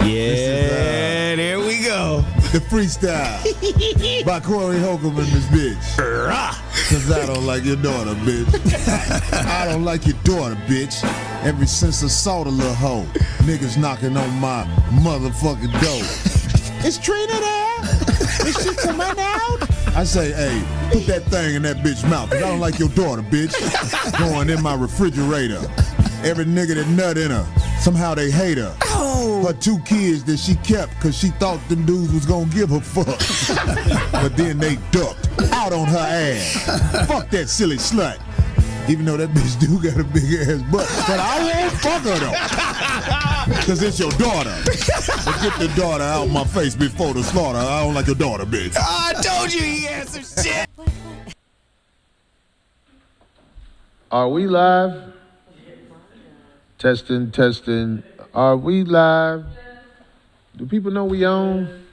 Yeah, there we go. The freestyle by Corey Holcomb and this bitch. Cause I don't like your daughter, bitch. I don't like your daughter, bitch. Ever since I saw the little hoe, niggas knocking on my motherfucking door. Is Trina there? Is she coming out? I say, hey, put that thing in that bitch mouth, cause I don't like your daughter, bitch. Going in my refrigerator. Every nigga that nut in her, somehow they hate her. Her 2 kids that she kept cause she thought them dudes was gonna give her fuck. But then they ducked out on her ass. Fuck that silly slut. Even though that bitch do got a big ass butt. But I won't fuck her though. Cause it's your daughter. But get the daughter out my face before the slaughter. I don't like your daughter, bitch. I told you he had some shit. Are we live? Testing. Are we live? Do people know we on?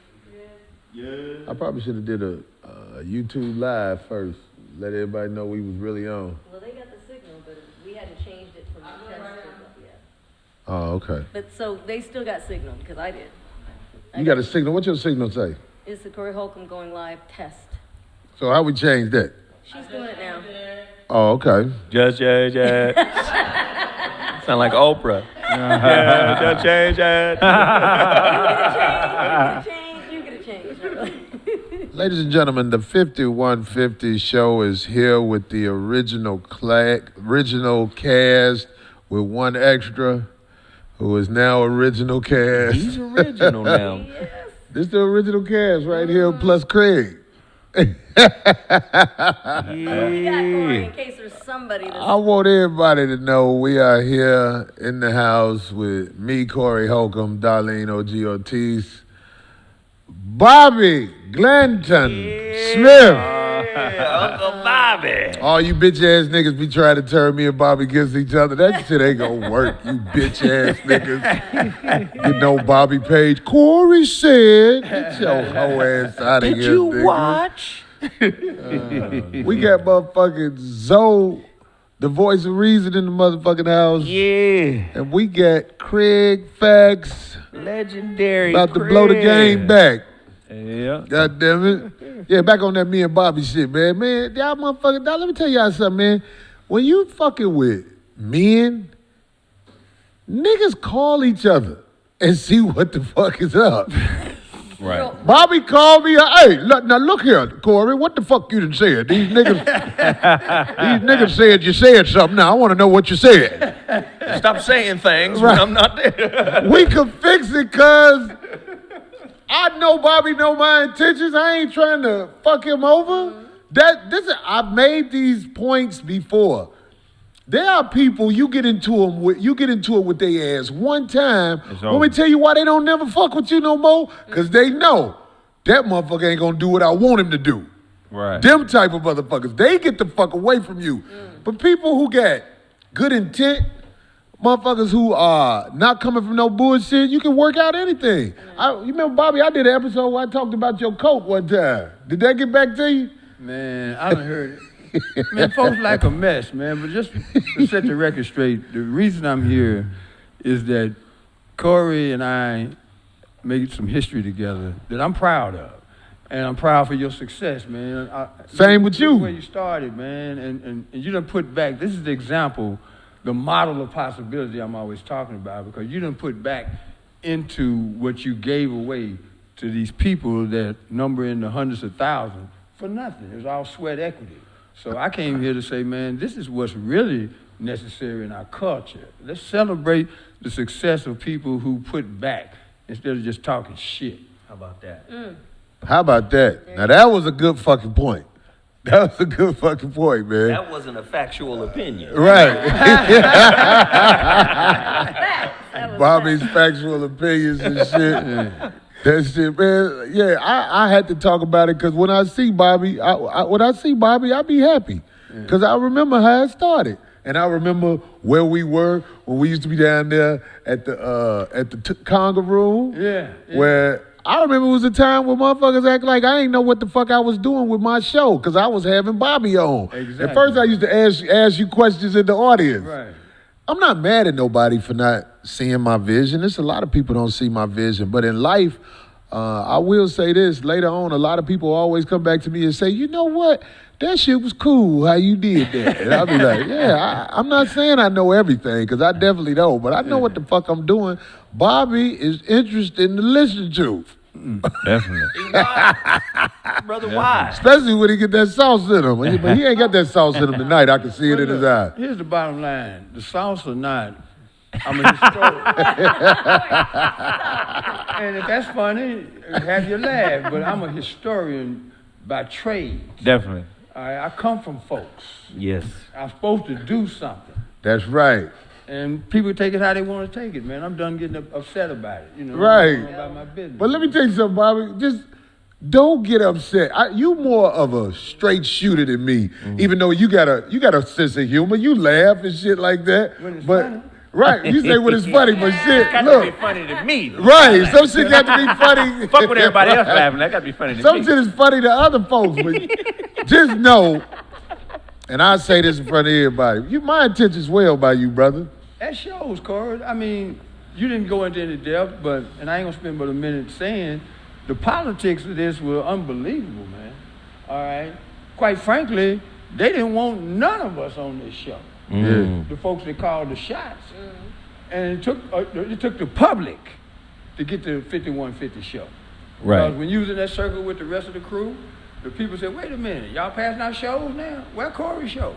Yeah. I probably should have did a YouTube live first. Let everybody know we was really on. Well, they got the signal, but we hadn't changed it from the test yet. Oh, okay. But so they still got signal, because I did. You got a signal? What's your signal say? It's the Corey Holcomb going live test. So how we change that? She's doing it now. Oh, okay. Just change it. Sound like Oprah. Yeah, just change it. You get a change. Ladies and gentlemen, the 5150 show is here with the original cast with one extra who is now original cast. He's original now. Yes. This is the original cast right here, plus Kraig. Well, we got Corey in case there's somebody that's... I want everybody to know we are here in the house with me, Corey Holcomb, Darlene, OG Ortiz, Bobby Glanton Smith. Uncle Bobby. All you bitch ass niggas be trying to turn me and Bobby against each other. That shit ain't gonna work, you bitch ass niggas. You know Bobby Page. Corey said, get your hoe ass out of here. Did you nigga. watch? We got motherfucking Zoe, the voice of reason in the motherfucking house. Yeah. And we got Kraig Facts Legendary. about to blow the game back. Yeah. God damn it. Yeah, back on that me and Bobby shit, man. Man, y'all motherfucking, let me tell y'all something, man. When you fucking with men, niggas call each other and see what the fuck is up. Right. Bobby called me, hey, now look here, Corey, what the fuck you done said? These niggas said you said something. Now I want to know what you said. Stop saying things when I'm not there. We can fix it, cuz I know Bobby know my intentions. I ain't trying to fuck him over. I've made these points before. There are people you get into it with their ass one time. Let me tell you why they don't never fuck with you no more. Cause they know that motherfucker ain't gonna do what I want him to do. Right. Them type of motherfuckers, they get the fuck away from you. But people who got good intent, motherfuckers who are not coming from no bullshit, you can work out anything. You remember, Bobby, I did an episode where I talked about your coat one time. Did that get back to you? Man, I done heard it. Man, folks like a mess, man. But just to set the record straight, the reason I'm here is that Corey and I made some history together that I'm proud of. And I'm proud for your success, man. Same with you. This is where you started, man. And you done put back, this is the example, the model of possibility I'm always talking about, because you done put back into what you gave away to these people that number in the hundreds of thousands for nothing. It was all sweat equity. So I came here to say, man, this is what's really necessary in our culture. Let's celebrate the success of people who put back instead of just talking shit. How about that? How about that? Now that was a good fucking point. That was a good fucking point, man. That wasn't a factual opinion. Right. Bobby's factual opinions and shit. That shit, man. Yeah, I had to talk about it because when I see Bobby, I be happy because I remember how it started, and I remember where we were when we used to be down there at the conga room. Yeah. Where I remember it was a time where motherfuckers act like I ain't know what the fuck I was doing with my show because I was having Bobby on. Exactly. At first, I used to ask you questions in the audience. Right. I'm not mad at nobody for not seeing my vision. There's a lot of people don't see my vision. But in life, I will say this. Later on, a lot of people always come back to me and say, you know what? That shit was cool how you did that. And I'll be like, yeah, I'm not saying I know everything, because I definitely don't, but I know what the fuck I'm doing. Bobby is interesting to listen to. Definitely. Brother, why? Especially when he get that sauce in him. But he ain't got that sauce in him tonight. I can see it in his eye. Here's the bottom line. The sauce or not, I'm a historian. And if that's funny, have your laugh. But I'm a historian by trade. Definitely. All right, I come from folks. Yes. I'm supposed to do something. That's right. And people take it how they want to take it, man. I'm done getting upset about it. You know, Right. I'm about my business. But let me tell you something, Bobby. Just don't get upset. You more of a straight shooter than me. Even though you got a sense of humor, you laugh and shit like that. When it's but funny. right, you say when it's funny, but shit, Got to look, be funny to me. right. Some shit got to be funny. Fuck with everybody else laughing. That got to be funny to Some me. shit is funny to other folks, but just know. And I say this in front of everybody. My intentions well by you, brother. That shows, Corey. I mean, you didn't go into any depth, and I ain't gonna spend but a minute saying the politics of this were unbelievable, man. All right. Quite frankly, they didn't want none of us on this show. The folks that called the shots, and it took the public to get the 5150 show. Right. Because when you was in that circle with the rest of the crew, the people said, "Wait a minute, y'all passing out shows now? Where Corey's show?"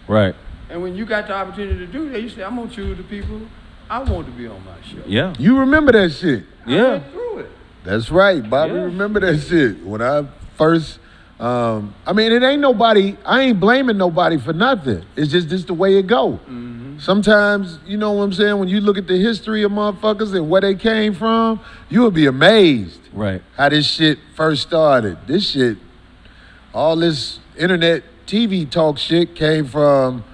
Right. And when you got the opportunity to do that, you say, I'm going to choose the people I want to be on my show. Yeah. You remember that shit. I Yeah. went through it. That's right, Bobby. Yeah. Remember that shit. When I first, I mean, it ain't nobody, I ain't blaming nobody for nothing. It's just the way it go. Sometimes, you know what I'm saying, when you look at the history of motherfuckers and where they came from, you would be amazed Right. how this shit first started. This shit, all this internet TV talk shit came from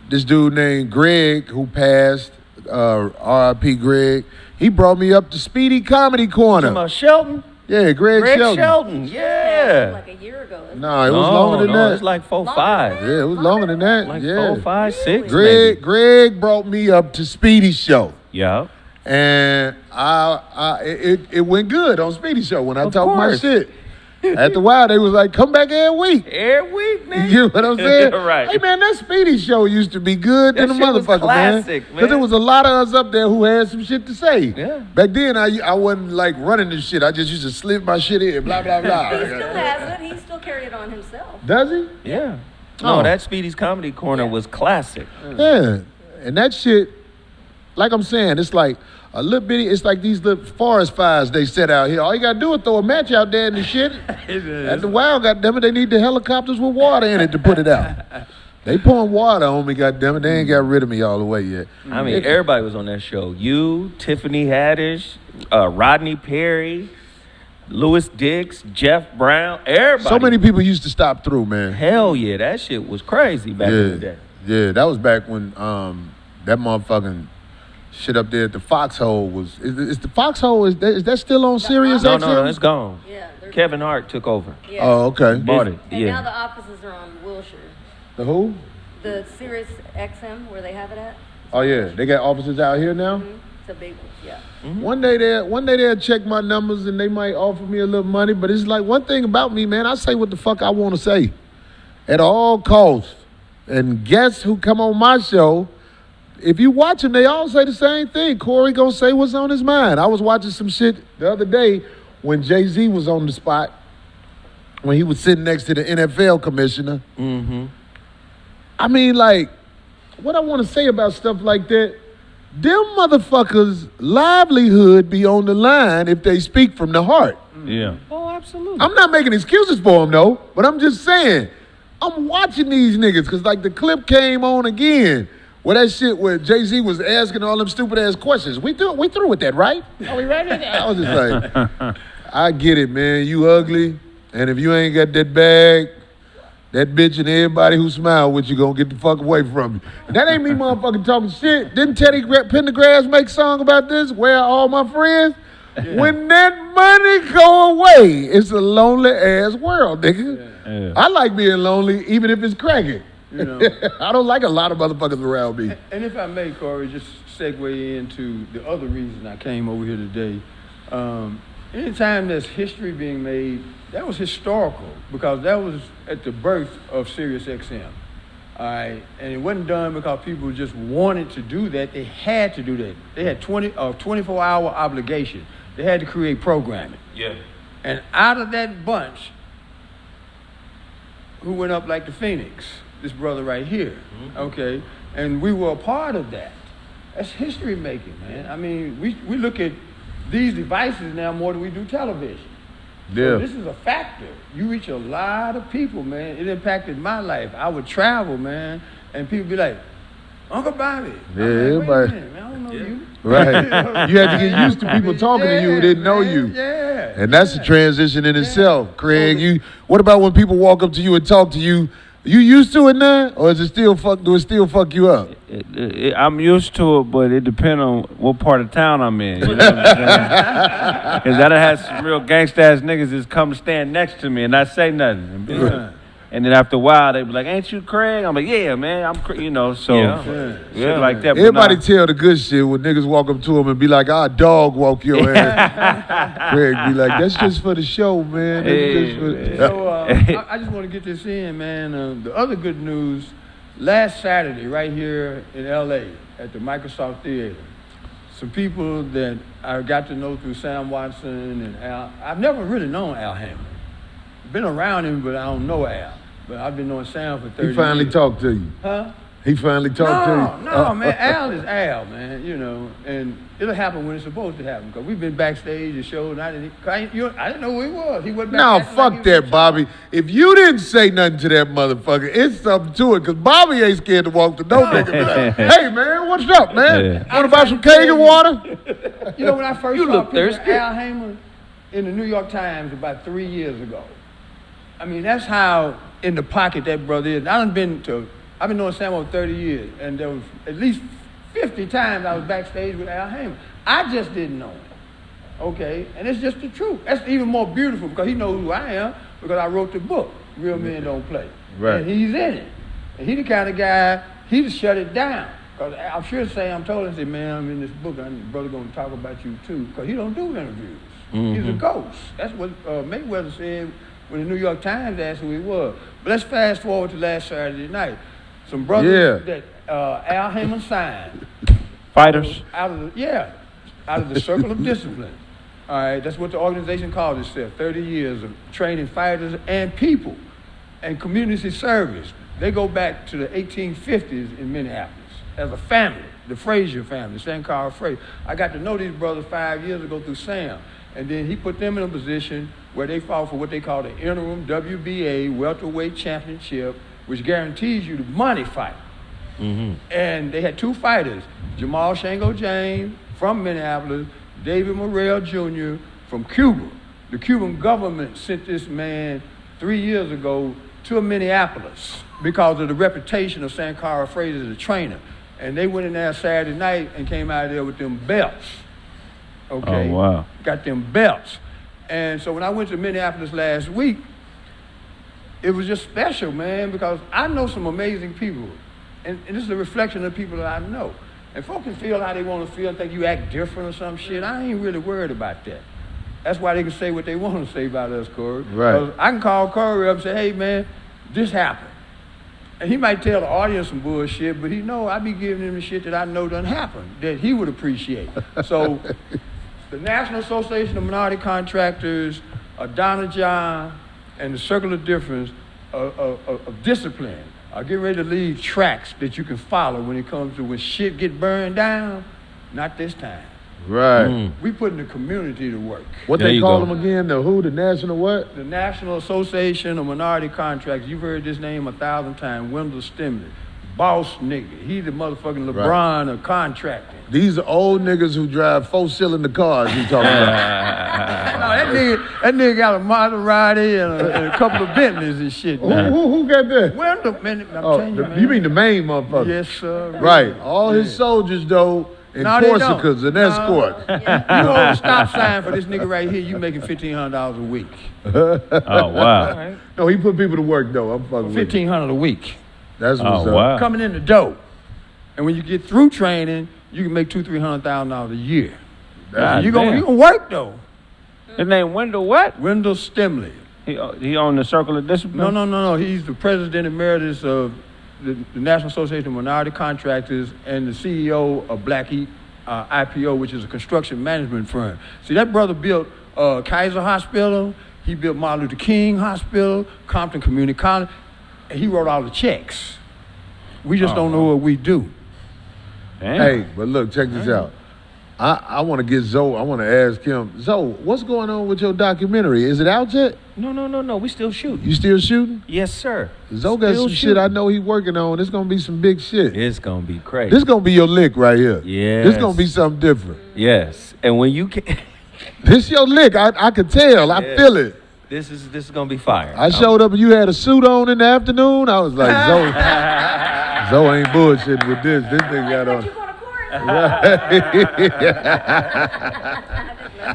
this dude named Greg, who passed, R.I.P. Greg. He brought me up to Speedy Comedy Corner. Talking about Shelton? Yeah, Greg Shelton. Yeah. Like a year ago. isn't it? No, it was longer than that. It's like 4, Longer 5. than Yeah, it was longer than that. Like yeah. 4, 5, 6. Greg brought me up to Speedy's show. Yeah. And it went good on Speedy's show when I Of talked my course. shit. After a while, they was like, come back every week. Every week, man. You know what I'm saying? Right. Hey, man, that Speedy show used to be good That than a shit was motherfucker, classic, man. Because there was a lot of us up there who had some shit to say. Yeah. Back then, I wasn't like running this shit. I just used to slip my shit in, blah, blah, blah. He still has it. He still carried it on himself. Does he? Yeah. Oh. No, that Speedy's Comedy Corner was classic. Yeah. And that shit, like I'm saying, it's like a little bitty, it's like these little forest fires they set out here. All you gotta do is throw a match out there and the shit. At the wild, goddammit, they need the helicopters with water in it to put it out. They pouring water on me, goddammit. They ain't got rid of me all the way yet. I mean, everybody was on that show. You, Tiffany Haddish, Rodney Perry, Louis Dix, Jeff Brown, everybody. So many people used to stop through, man. Hell yeah, that shit was crazy back in the day. Yeah, that was back when that motherfucking shit up there at the Foxhole was. Is the Foxhole, is that still on Sirius XM? No, it's gone. Yeah. Kevin Hart took over. Yeah. Oh, okay. Bought it. And now Yeah. the offices are on Wilshire. The who? The Sirius XM, where they have it at. Oh yeah, they got offices out here now. It's a big one, yeah. One day they'll check my numbers and they might offer me a little money. But it's like one thing about me, man. I say what the fuck I want to say, at all costs. And guess who come on my show? If you watch them, they all say the same thing. Corey gonna say what's on his mind. I was watching some shit the other day when Jay-Z was on the spot, when he was sitting next to the NFL commissioner. I mean, like, what I want to say about stuff like that, them motherfuckers' livelihood be on the line if they speak from the heart. Yeah. Oh, absolutely. I'm not making excuses for them, though, but I'm just saying, I'm watching these niggas, because, like, the clip came on again, where that shit where Jay-Z was asking all them stupid-ass questions. We through with that, right? Are we ready? I was just like, I get it, man. You ugly, and if you ain't got that bag, that bitch and everybody who smile with you gonna get the fuck away from you. And that ain't me motherfucking talking shit. Didn't Teddy Pendergrass make a song about this? Where are all my friends? Yeah. When that money go away, it's a lonely ass world, nigga. Yeah. I like being lonely even if it's cracking. You know. I don't like a lot of motherfuckers around me. And if I may, Corey, just segue into the other reason I came over here today. Anytime there's history being made, that was historical because that was at the birth of Sirius XM. All right, and it wasn't done because people just wanted to do that. They had to do that. They had 24-hour obligation. They had to create programming. Yeah. And out of that bunch, who went up like the Phoenix? This brother right here, okay? And we were a part of that. That's history making, man. I mean, we look at these devices now more than we do television. Yeah. So this is a factor. You reach a lot of people, man. It impacted my life. I would travel, man, and people be like, Uncle Bobby. Yeah, I'm like, everybody. wait a minute, man, I don't know you. Right. You had to get used to people talking to you who didn't know man, you. Yeah. And that's a transition in itself, Kraig. What about when people walk up to you and talk to you? You used to it now, or is it still do it still fuck you up? I'm used to it, but it depends on what part of town I'm in. You know what I'm saying? Because I done had some real gangsta-ass niggas just come stand next to me and not say nothing. And then after a while, they be like, ain't you Kraig? I'm like, yeah, man, I'm Kraig, you know, so shit like that. Everybody tell the good shit when niggas walk up to them and be like, our dog walk your ass. Kraig be like, that's just for the show, man. So I just want to get this in, man. The other good news, last Saturday right here in L.A. at the Microsoft Theater, some people that I got to know through Sam Watson and Al. I've never really known Al Hammond. Been around him, but I don't know Al. But I've been knowing Sam for 30 years. He finally talked to you. Huh? He finally talked to you. No, man. Al is Al, man. You know, and it'll happen when it's supposed to happen. Because we've been backstage at shows, and I didn't know who he was. He wasn't back. No, fuck that, Bobby. If you didn't say nothing to that motherfucker, it's something to it. Because Bobby ain't scared to walk to no nigga. Be like, hey, man, what's up, man? Want to buy some Cajun water? You know, when I first saw Al Hammond in the New York Times about 3 years ago, I mean, that's how in the pocket that brother is. I've been knowing Sam over 30 years, and there was at least 50 times I was backstage with Al Hammond. I just didn't know him, okay? And it's just the truth. That's even more beautiful because he knows who I am because I wrote the book, Real Men Don't Play. Right. And he's in it. And he the kind of guy, he just shut it down. Because I'm sure Sam told him, said, man, I'm in this book, and brother going to talk about you too. Because he don't do interviews. He's a ghost. That's what Mayweather said when the New York Times asked who he was. But let's fast forward to last Saturday night. Some brothers that Al Hammond signed. Fighters? Out of the circle of discipline. All right, that's what the organization calls itself. 30 years of training fighters and people and community service. They go back to the 1850s in Minneapolis as a family, the Frazier family, Sankara Frazier. I got to know these brothers 5 years ago through Sam. And then he put them in a position where they fought for what they call the interim WBA welterweight championship, which guarantees you the money fight. And they had two fighters, Jamal Shango James from Minneapolis, David Morrell Jr. from Cuba. The Cuban government sent this man 3 years ago to Minneapolis because of the reputation of Sankara Frazier as a trainer. And they went in there Saturday night and came out of there with them belts. Okay. Oh, wow. Got them belts. And so when I went to Minneapolis last week, it was just special, man, because I know some amazing people. And this is a reflection of the people that I know. And folks can feel how they want to feel and think you act different or some shit. I ain't really worried about that. That's why they can say what they want to say about us, Corey. Right. I can call Corey up and say, hey, man, this happened. And he might tell the audience some bullshit, but he know I be giving him the shit that I know doesn't happen, that he would appreciate. So the National Association of Minority Contractors, Donna John, and the Circle of Difference of Discipline are getting ready to leave tracks that you can follow when it comes to when shit get burned down. Not this time. Right. We putting the community to work. What There they you call go. them again? The who? The national what? The National Association of Minority Contractors. You've heard this name 1,000 times. Wendell Stimley. Boss nigga. He the motherfucking LeBron of contracting. These are old niggas who drive 4-cylinder cars you talking about. No, that nigga got a Maserati and a couple of Bentleys and shit. Who got that? Wendell, man, I'm telling you, man. You mean the main motherfucker? Yes, sir. Right. All his soldiers, though, in No, they don't. Corsicas and escort. You hold a stop sign for this nigga right here, you making $1,500 a week. Oh, wow. No, he put people to work, though. I'm fucking with you. $1,500 a week. That's what's up. Wow. Coming in the door. And when you get through training, you can make $200,000-$300,000 a year. You gonna work though. His name Wendell what? Wendell Stimley. He on the Circle of Discipline? No. He's the president emeritus of the National Association of Minority Contractors and the CEO of Blackheat IPO, which is a construction management firm. See, that brother built Kaiser Hospital. He built Martin Luther King Hospital, Compton Community College. And he wrote all the checks. We just don't know what we do. Damn. Hey, but look, check this out. I want to get Zoe. I want to ask him, Zoe, what's going on with your documentary? Is it out yet? No. We still shooting. You still shooting? Yes, sir. Zoe got some shit I know he working on. It's gonna be some big shit. It's gonna be crazy. This gonna be your lick right here. Yes. This gonna be something different. Yes. And when you can, This your lick. I can tell. I feel it. this is gonna be fire. I showed up and you had a suit on in the afternoon. I was like, Zoe, Zoe ain't bullshitting with this. This nigga got on.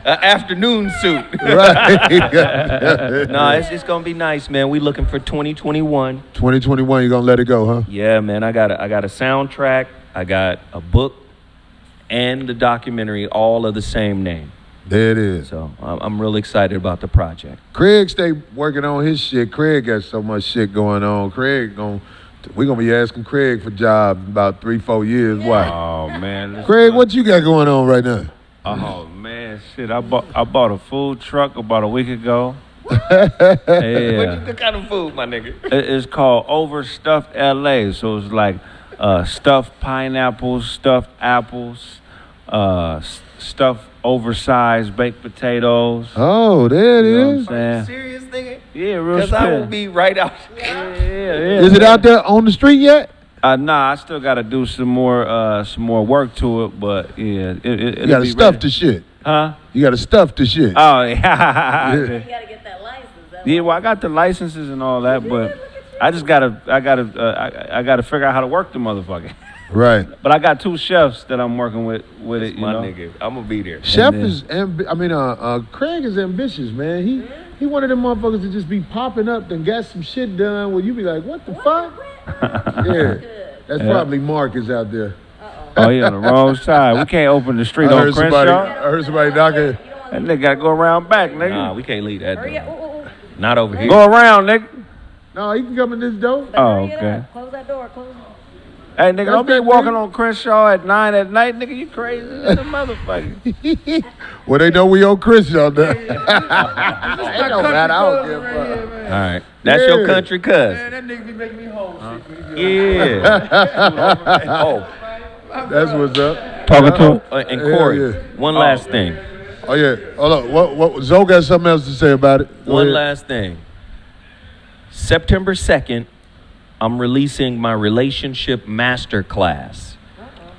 Afternoon suit. Right. No, it's gonna be nice, man. We looking for 2021. 2021, you gonna let it go, huh? Yeah, man. I got a soundtrack. I got a book, and the documentary, all of the same name. There it is. So I'm really excited about the project. Craig stay working on his shit. Craig got so much shit going on. We're gonna be asking Craig for jobs in about 3-4 years. Why? Oh, man. Craig, what you got going on right now? Oh, man. Shit, I bought a food truck about a week ago. Yeah. What kind of food, my nigga? It's called Overstuffed LA. So it's like stuffed pineapples, stuffed apples, stuffed oversized baked potatoes. Oh, there it You know is. what I'm saying? Serious, nigga? Yeah, real Because I will be right out. Yeah. Is it out there on the street yet? Nah, I still got to do some more work to it, but yeah, You gotta stuff the shit. Huh? You gotta stuff the shit. Oh yeah. You gotta get that license. Yeah, well, I got the licenses and all that, but I gotta figure out how to work the motherfucker. Right. But I got 2 chefs that I'm working with it. My nigga, I'm gonna be there. Chef is, Craig is ambitious, man. He one of them motherfuckers that just be popping up and got some shit done where you be like, what the fuck? Yeah. That's probably Marcus out there. Oh, he on the wrong side. We can't open the street on Crenshaw. I heard somebody knocking. That nigga gotta go around back, nigga. Nah, we can't leave that Hurry up. door. Not over here. Go around, nigga. No, he can come in this door. Oh, Hurry it okay. up. Close that door. Close it. Hey, nigga, don't be that walking nigga. on Crenshaw at 9 at night, nigga. You crazy as a motherfucker. Well, they know we on Chris out there. It don't matter. I don't give a fuck. All right. That's your country cuz. Man, that nigga be making me homesick. Yeah. Oh, That's what's up. Talking to him. and Corey, Yeah, yeah. one last thing. Oh yeah. Hold on. What? Zoe got something else to say about it. Go One ahead. last thing. September 2nd, I'm releasing my relationship masterclass,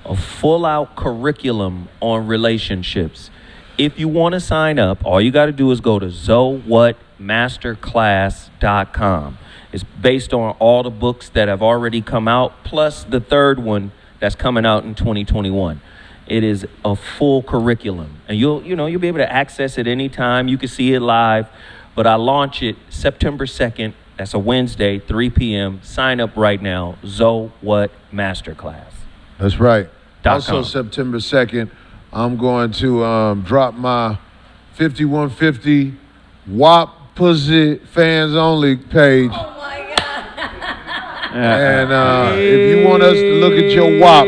a full-out curriculum on relationships. If you want to sign up, all you got to do is go to zowhatmasterclass.com. It's based on all the books that have already come out, plus the third one that's coming out in 2021. It is a full curriculum, and you'll be able to access it anytime. You can see it live, but I launch it September 2nd. That's a Wednesday, 3 p.m. Sign up right now. What Masterclass. That's right. .com. Also, September 2nd, I'm going to drop my 5150 WAP Pussy Fans Only page. Oh my God. And if you want us to look at your WAP,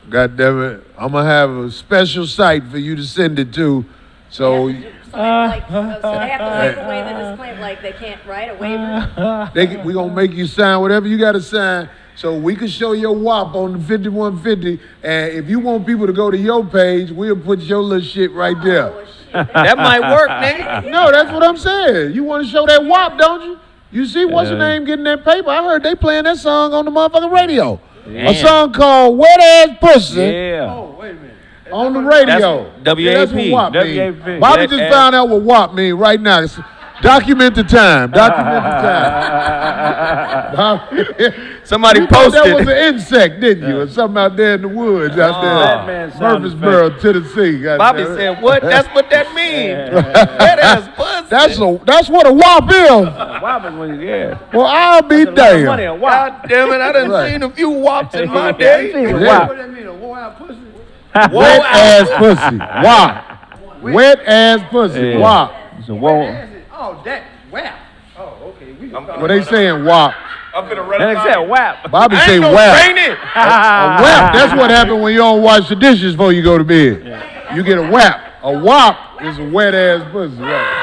God damn it, I'm going to have a special site for you to send it to. So So they have to waive away the disclaimer, like they can't write a waiver. we're going to make you sign whatever you got to sign so we can show your WAP on the 5150. And if you want people to go to your page, we'll put your little shit right there. Oh, shit. That might work, nigga. No, that's what I'm saying. You want to show that WAP, don't you? You see what's your name getting that paper? I heard they playing that song on the motherfucking radio. Damn. A song called Wet Ass Pussy Yeah. Oh, wait a minute. on the radio. That's Yeah, that's what WAP mean. WAP. Bobby Wet just ass- found out what WAP mean right now. Document the time. Document the time. Somebody You thought posted. that was an insect, didn't you? Or something out there in the woods out that man there. sounded Murfreesboro, Tennessee. Bobby said, what? That's what that means. That ass pussy. That's what a WAP is. WAP is when you, yeah. Well, I'll be Money damned. on WAP. God damn it, I done Right. seen a few wops in my Yeah, day. I seen What WAP. that mean? A wore-out pussy? Wet ass pussy. WAP. Wet ass pussy. Yeah. WAP. It's a wall. Oh, that wow. Oh, okay. We Well, they saying WAP. I'm finna run Then they said WAP. Bobby say no WAP. training. A WAP. That's what happened when you don't wash the dishes before you go to bed. You get a WAP. A WAP is a wet ass pussy. Right.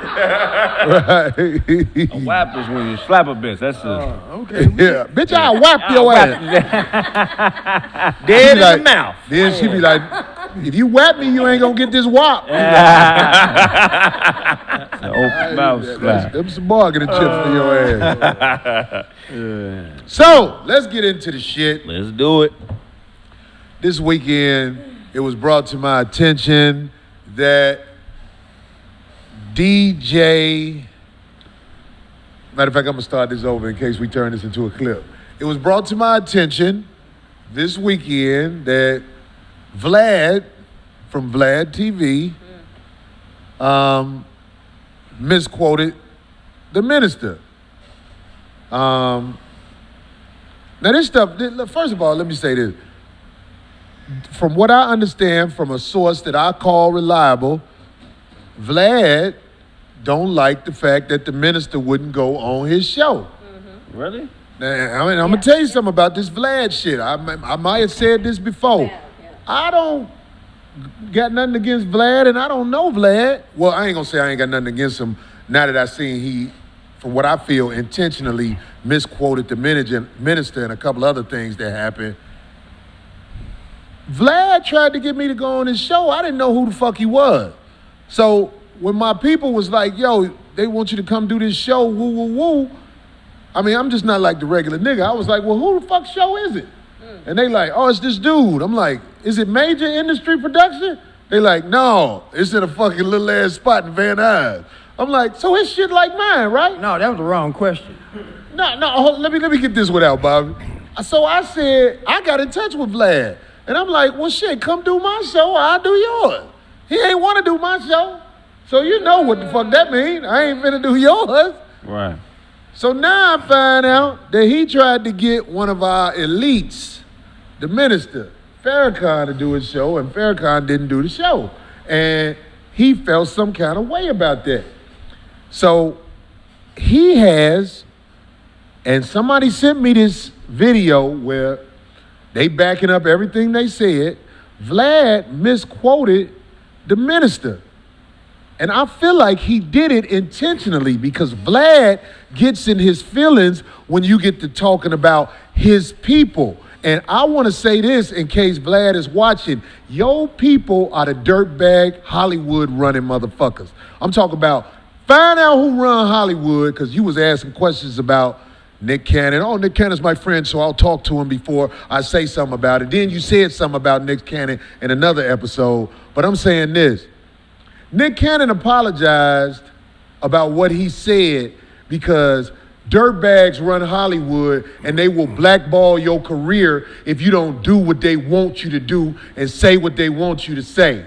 Right. A WAP is when you slap a bitch. That's the. okay. Yeah. Bitch, I'll whap your ass. Dead in like, the mouth. Then she be like, if you whap me, you ain't gonna get this WAP. The open mouth slap. Them some bargaining chips for your ass. So, let's get into the shit. Let's do it. This weekend, it was brought to my attention that DJ, matter of fact, I'm gonna start this over in case we turn this into a clip. It was brought to my attention this weekend that Vlad from Vlad TV misquoted the minister. Now this stuff, first of all, let me say this. From what I understand from a source that I call reliable, Vlad don't like the fact that the minister wouldn't go on his show. Really? Now, I'm gonna tell you something about this Vlad shit. I might have said this before. Yeah. I don't got nothing against Vlad, and I don't know Vlad. Well, I ain't gonna say I ain't got nothing against him. Now that I seen he, from what I feel, intentionally misquoted the minister and a couple other things that happened. Vlad tried to get me to go on his show. I didn't know who the fuck he was. So when my people was like, yo, they want you to come do this show, woo, woo, woo. I mean, I'm just not like the regular nigga. I was like, well, who the fuck show is it? And they like, oh, it's this dude. I'm like, is it major industry production? They like, no, it's in a fucking little ass spot in Van Nuys. I'm like, so his shit like mine, right? No, that was the wrong question. No, let me get this one out, Bobby. So I said, I got in touch with Vlad. And I'm like, well, shit, come do my show, I'll do yours. He ain't want to do my show. So you know what the fuck that mean. I ain't finna do yours. Right. So now I find out that he tried to get one of our elites, the minister, Farrakhan, to do his show, and Farrakhan didn't do the show. And he felt some kind of way about that. So he has, and somebody sent me this video where they backing up everything they said. Vlad misquoted the minister. And I feel like he did it intentionally because Vlad gets in his feelings when you get to talking about his people. And I want to say this in case Vlad is watching. Your people are the dirtbag Hollywood running motherfuckers. I'm talking about find out who run Hollywood because you was asking questions about Nick Cannon. Oh, Nick Cannon's my friend, so I'll talk to him before I say something about it. Then you said something about Nick Cannon in another episode. But I'm saying this. Nick Cannon apologized about what he said because dirtbags run Hollywood and they will blackball your career if you don't do what they want you to do and say what they want you to say.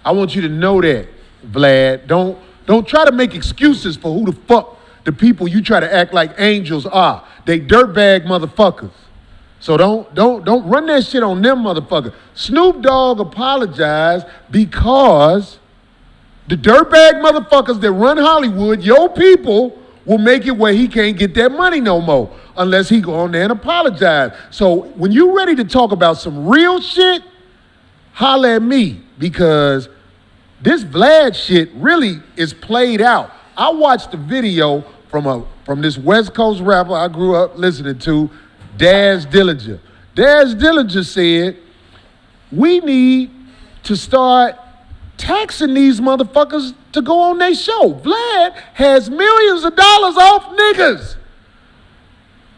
I want you to know that, Vlad. Don't try to make excuses for who the fuck the people you try to act like angels are. They dirtbag motherfuckers. So don't run that shit on them motherfuckers. Snoop Dogg apologized because the dirtbag motherfuckers that run Hollywood, your people, will make it where he can't get that money no more unless he go on there and apologize. So when you ready to talk about some real shit, holla at me because this Vlad shit really is played out. I watched the video from this West Coast rapper I grew up listening to, Daz Dillinger. Daz Dillinger said, we need to start taxing these motherfuckers to go on their show. Vlad has millions of dollars off niggas.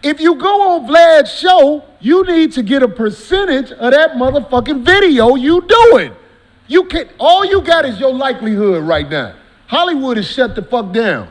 If you go on Vlad's show, you need to get a percentage of that motherfucking video you doing. You can't, all you got is your likelihood right now. Hollywood is shut the fuck down.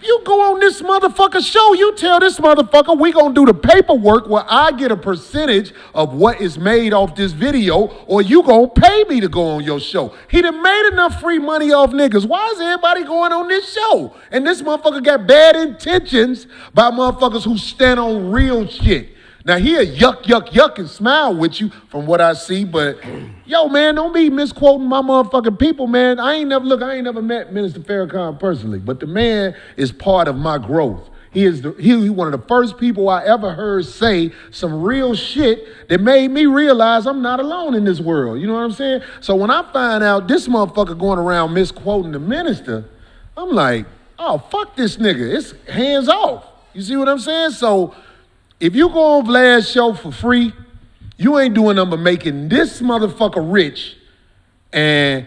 You go on this motherfucker show, you tell this motherfucker we gonna do the paperwork where I get a percentage of what is made off this video, or you gonna pay me to go on your show. He done made enough free money off niggas. Why is everybody going on this show? And this motherfucker got bad intentions by motherfuckers who stand on real shit. Now he'll yuck and smile with you from what I see, but yo man, don't be misquoting my motherfucking people, man. I ain't never met Minister Farrakhan personally, but the man is part of my growth. He one of the first people I ever heard say some real shit that made me realize I'm not alone in this world. You know what I'm saying? So when I find out this motherfucker going around misquoting the minister, I'm like, oh fuck this nigga. It's hands off. You see what I'm saying? So if you go on Vlad's show for free, you ain't doing nothing but making this motherfucker rich. And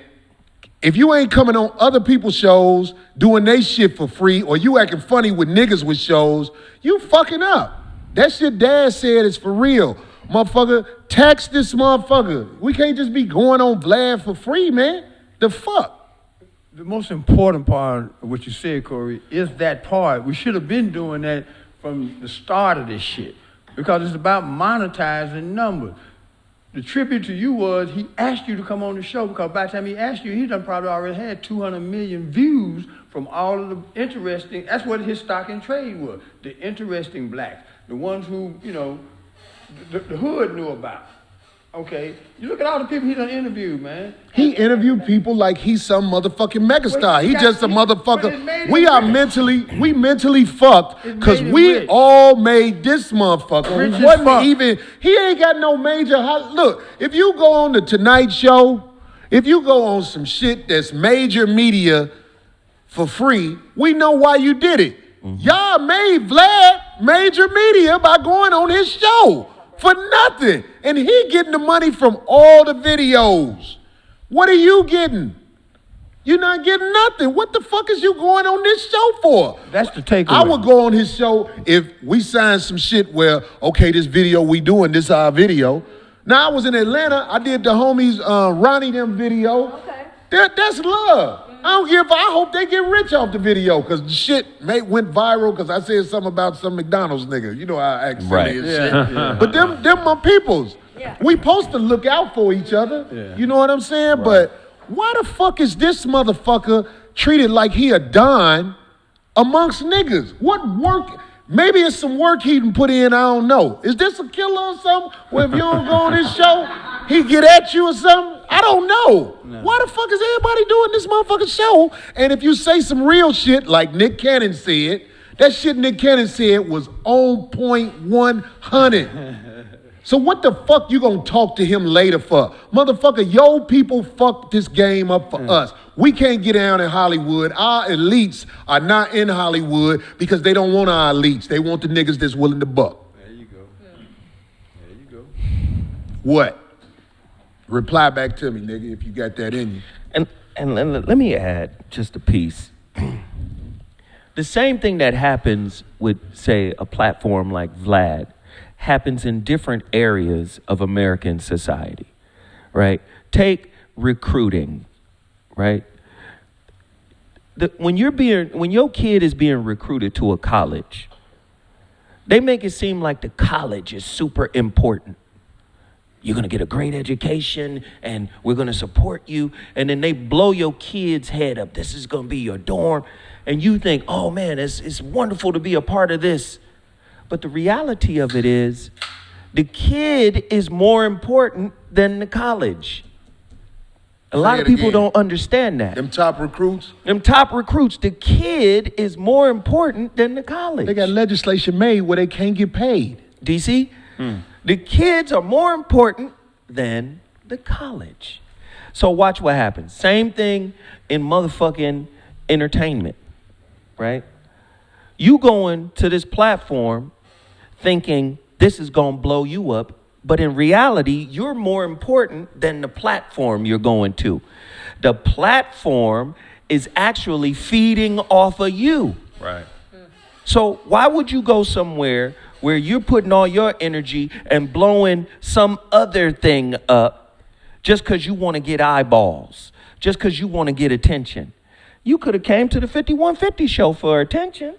if you ain't coming on other people's shows, doing they shit for free, or you acting funny with niggas with shows, you fucking up. That shit Dad said is for real. Motherfucker, tax this motherfucker. We can't just be going on Vlad for free, man. The fuck? The most important part of what you said, Corey, is that part. We should have been doing that from the start of this shit, because it's about monetizing numbers. The tribute to you was he asked you to come on the show, because by the time he asked you, he done probably already had 200 million views from all of the interesting, that's what his stock and trade was, the interesting blacks, the ones who, you know, the hood knew about. Okay, you look at all the people he done interviewed, man. He interviewed people like he's some motherfucking megastar. He just a motherfucker. We mentally fucked because we all made this motherfucker. Who wasn't even, he ain't got no major, look, if you go on the Tonight Show, if you go on some shit that's major media for free, we know why you did it. Y'all made Vlad major media by going on his show. For nothing. And he getting the money from all the videos. What are you getting? You're not getting nothing. What the fuck is you going on this show for? That's the takeaway. I would go on his show if we signed some shit where, okay, this video we doing, this our video. Now, I was in Atlanta. I did the homies Ronnie them video. Okay. That's love. I don't give. I hope they get rich off the video because the shit went viral because I said something about some McDonald's nigga. You know how I act silly and shit. Yeah. But them my peoples. Yeah. We supposed to look out for each other. Yeah. You know what I'm saying? Right. But why the fuck is this motherfucker treated like he a don amongst niggas? What work? Maybe it's some work he done put in, I don't know. Is this a killer or something? Where if you don't go on this show, he get at you or something? I don't know. No. Why the fuck is everybody doing this motherfucking show? And if you say some real shit like Nick Cannon said, that shit Nick Cannon said was on point 100. So what the fuck you gonna talk to him later for? Motherfucker, yo people fucked this game up for us. We can't get down in Hollywood. Our elites are not in Hollywood because they don't want our elites. They want the niggas that's willing to buck. There you go. There you go. What? Reply back to me, nigga, if you got that in you. And let me add just a piece. The same thing that happens with, say, a platform like Vlad happens in different areas of American society, right? Take recruiting, right? When your kid is being recruited to a college, they make it seem like the college is super important. You're going to get a great education and we're going to support you. And then they blow your kid's head up. This is going to be your dorm. And you think, oh man, it's wonderful to be a part of this. But the reality of it is the kid is more important than the college. A lot of people don't understand that. Them top recruits? The kid is more important than the college. They got legislation made where they can't get paid. DC? The kids are more important than the college. So watch what happens. Same thing in motherfucking entertainment, right? You going to this platform thinking this is going to blow you up, but in reality, you're more important than the platform you're going to. The platform is actually feeding off of you. Right. So why would you go somewhere where you're putting all your energy and blowing some other thing up just because you want to get eyeballs, just because you want to get attention? you could have came to the 5150 show for attention.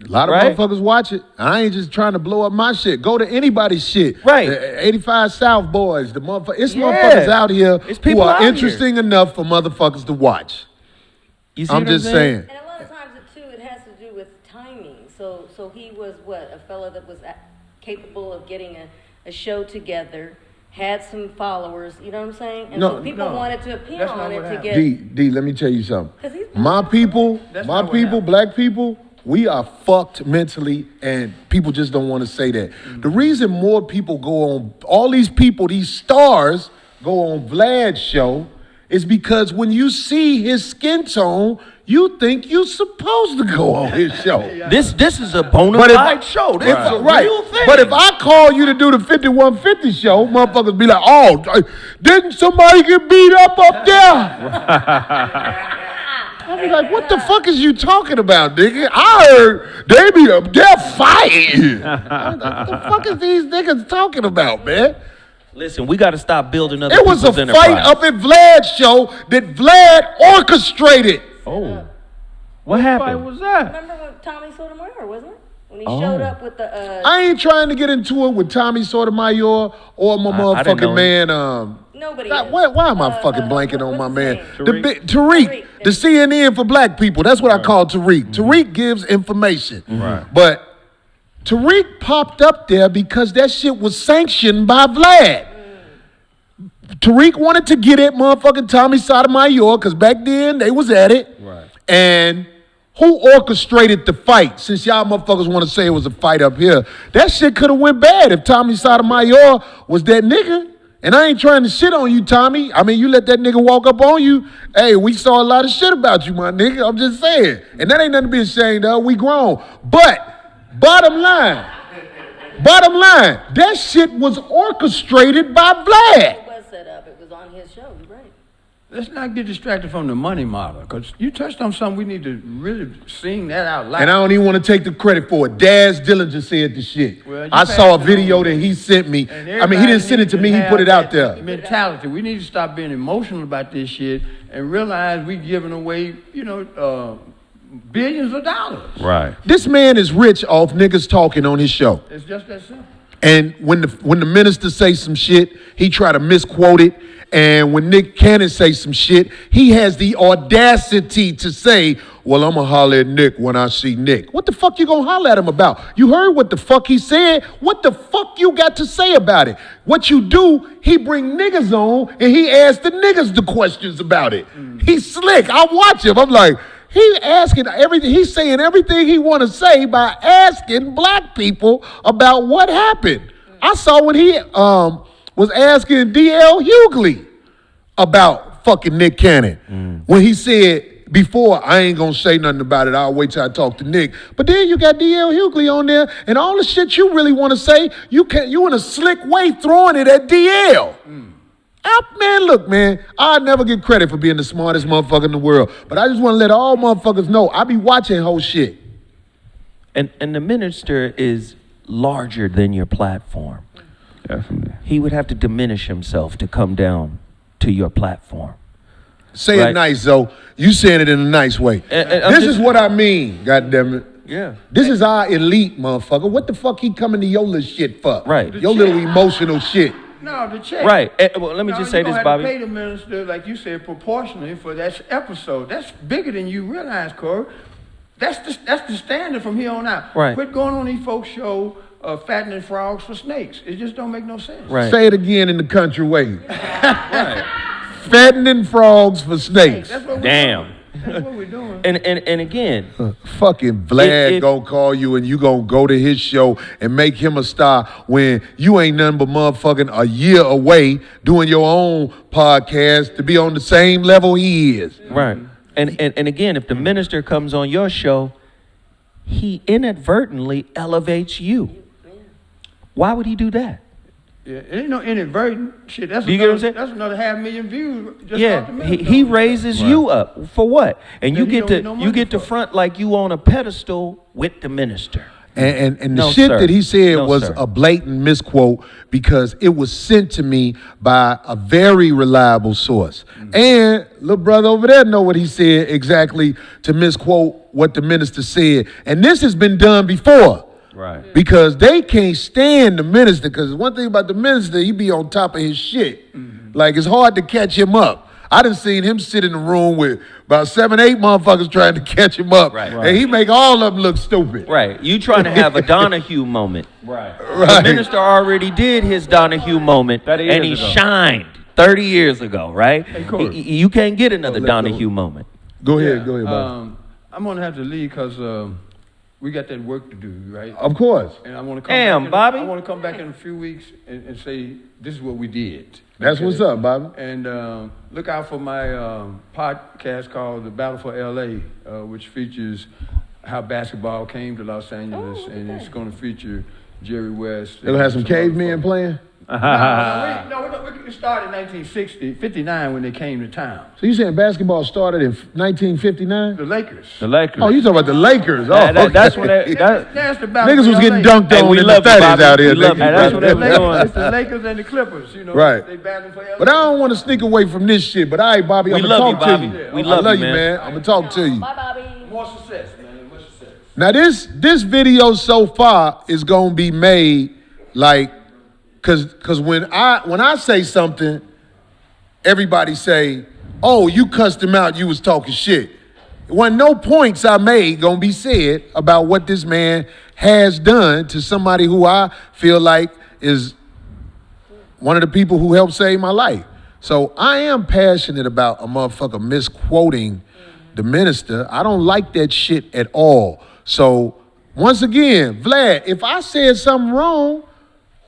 A lot of Right. motherfuckers watch it. I ain't just trying to blow up my shit. Go to anybody's shit. Right. The 85 South boys, the motherfuckers. It's Yeah. motherfuckers out here It's who people are out here. interesting enough for motherfuckers to watch. You see I'm what just saying. And a lot of times, it has to do with timing. So he was a fella that was capable of getting a show together, had some followers. You know what I'm saying? And so people wanted to appear That's on not it what to happened. get. D, let me tell you something. 'Cause he's- My people, That's not what happened. black people, we are fucked mentally, and people just don't want to say that. The reason more people go on, all these people, these stars, go on Vlad's show is because when you see his skin tone, you think you're supposed to go on his show. This is a bona But if- fide show. This is a real thing. But if I call you to do the 5150 show, motherfuckers be like, oh, didn't somebody get beat up there? I be like, what the fuck is you talking about, nigga? I heard they're fighting. What the fuck is these niggas talking about, man? Listen, we got to stop building other It was a people's fight enterprise. up at Vlad's show that Vlad orchestrated. Oh. What Fight happened? was that? Remember when Tommy Sotomayor, wasn't it? When he showed up with the. I ain't trying to get into it with Tommy Sotomayor or my I didn't know motherfucking man. Nobody. God, is. why am I fucking blanking on what's my his man? name? Tariq, the CNN for black people. That's what I call Tariq. Tariq gives information. Right. But Tariq popped up there because that shit was sanctioned by Vlad. Tariq wanted to get at motherfucking Tommy Sotomayor because back then they was at it. Right. And who orchestrated the fight? Since y'all motherfuckers want to say it was a fight up here, that shit could have went bad if Tommy Sotomayor was that nigga. And I ain't trying to shit on you, Tommy. I mean, you let that nigga walk up on you. Hey, we saw a lot of shit about you, my nigga. I'm just saying. And that ain't nothing to be ashamed of. We grown. But bottom line, that shit was orchestrated by Vlad. It was set up. It was on his show. You're right. Let's not get distracted from the money model, because you touched on something we need to really sing that out loud. And I don't even want to take the credit for it. Daz Dillinger said the shit. Well, you I saw a passed it video on. that he sent me. And I mean, he didn't send it to me. He put it out there. Mentality. We need to stop being emotional about this shit and realize we giving away, billions of dollars. Right. This man is rich off niggas talking on his show. It's just that simple. And when the minister say some shit, he try to misquote it. And when Nick Cannon say some shit, he has the audacity to say, well, I'm gonna holler at Nick when I see Nick. What the fuck you gonna holler at him about? You heard what the fuck he said? What the fuck you got to say about it? What you do, he bring niggas on and he ask the niggas the questions about it. He's slick. I watch him. I'm like, he asking everything. He's saying everything he want to say by asking black people about what happened. I saw when he was asking D.L. Hughley about fucking Nick Cannon. When he said before, I ain't gonna say nothing about it. I'll wait till I talk to Nick. But then you got D.L. Hughley on there, and all the shit you really want to say, you in a slick way throwing it at D.L. Man, look, man, I never get credit for being the smartest motherfucker in the world. But I just want to let all motherfuckers know I be watching whole shit. And the minister is larger than your platform. Definitely. He would have to diminish himself to come down to your platform. Say Right. it nice, though. You saying it in a nice way. And I'm This just- is what I mean, goddammit. Yeah. This is our elite, motherfucker. What the fuck he coming to your little shit for? Right. Your little emotional shit. No, the check. Right. Well, let me just say you this, have Bobby. To pay the minister, like you said, proportionally for that episode. That's bigger than you realize, Corey. That's the standard from here on out. Right. Quit going on these folks' show fattening frogs for snakes. It just don't make no sense. Right. Say it again in the country way. Right. Fattening frogs for snakes. That's what we're Damn. doing. That's what we're doing. And again, Fucking Vlad If- gonna call you and you gonna go to his show and make him a star when you ain't nothing but motherfucking a year away doing your own podcast to be on the same level he is. right. And again, if the minister comes on your show, he inadvertently elevates you. Why would he do that? Yeah, it ain't no inadvertent shit. That's Do you get what I'm saying? That's another 500,000 views. Just off the Yeah, minister. he raises you up for what? And you Then he get don't get no to money front like you on a pedestal with the minister. And the No, shit sir. that he said No, was sir. a blatant misquote because it was sent to me by a very reliable source. And little brother over there know what he said exactly to misquote what the minister said. And this has been done before. Right. Because they can't stand the minister. Because one thing about the minister, he be on top of his shit. Like, it's hard to catch him up. I done seen him sit in the room with about 7, 8 motherfuckers trying to catch him up. Right. And he make all of them look stupid. Right. You trying to have a Donahue moment. Right. The minister already did his Donahue moment, 30 and he years ago. shined 30 years ago, right? Corey. You can't get another let go. Donahue moment. Go ahead, Bob. I'm gonna have to leave because we got that work to do, right? Of course. And I want to come. Damn, back Bobby. I want to come back in a few weeks and say this is what we did. That's what's up, Bobby. And look out for my podcast called "The Battle for L.A.," which features how basketball came to Los Angeles, and it's going to feature Jerry West. It'll have some other cavemen folks. playing. We started in 1959 when they came to town. So you saying basketball started in 1959? The Lakers. The Lakers. Oh, you talking about the Lakers? Oh, That's when okay. That's the battle Niggas for was getting LA. dunked on we in the love you, 30s Bobby. out here. We love you. nigga. That's what they was doing. It's the Lakers and the Clippers, you know. Right. They battling for LA. But I don't want to sneak away from this shit. But all right, Bobby, We I'm going love to you, talk to Bobby. you. We I love love you, you, man. I'm going to talk to you. Bye, Bobby. More success, man. More success. Now, this video so far is going to be made like, because when I say something, everybody say, oh, you cussed him out, you was talking shit. There wasn't no points I made gonna be said about what this man has done to somebody who I feel like is one of the people who helped save my life. So I am passionate about a motherfucker misquoting the minister. I don't like that shit at all. So once again, Vlad, if I said something wrong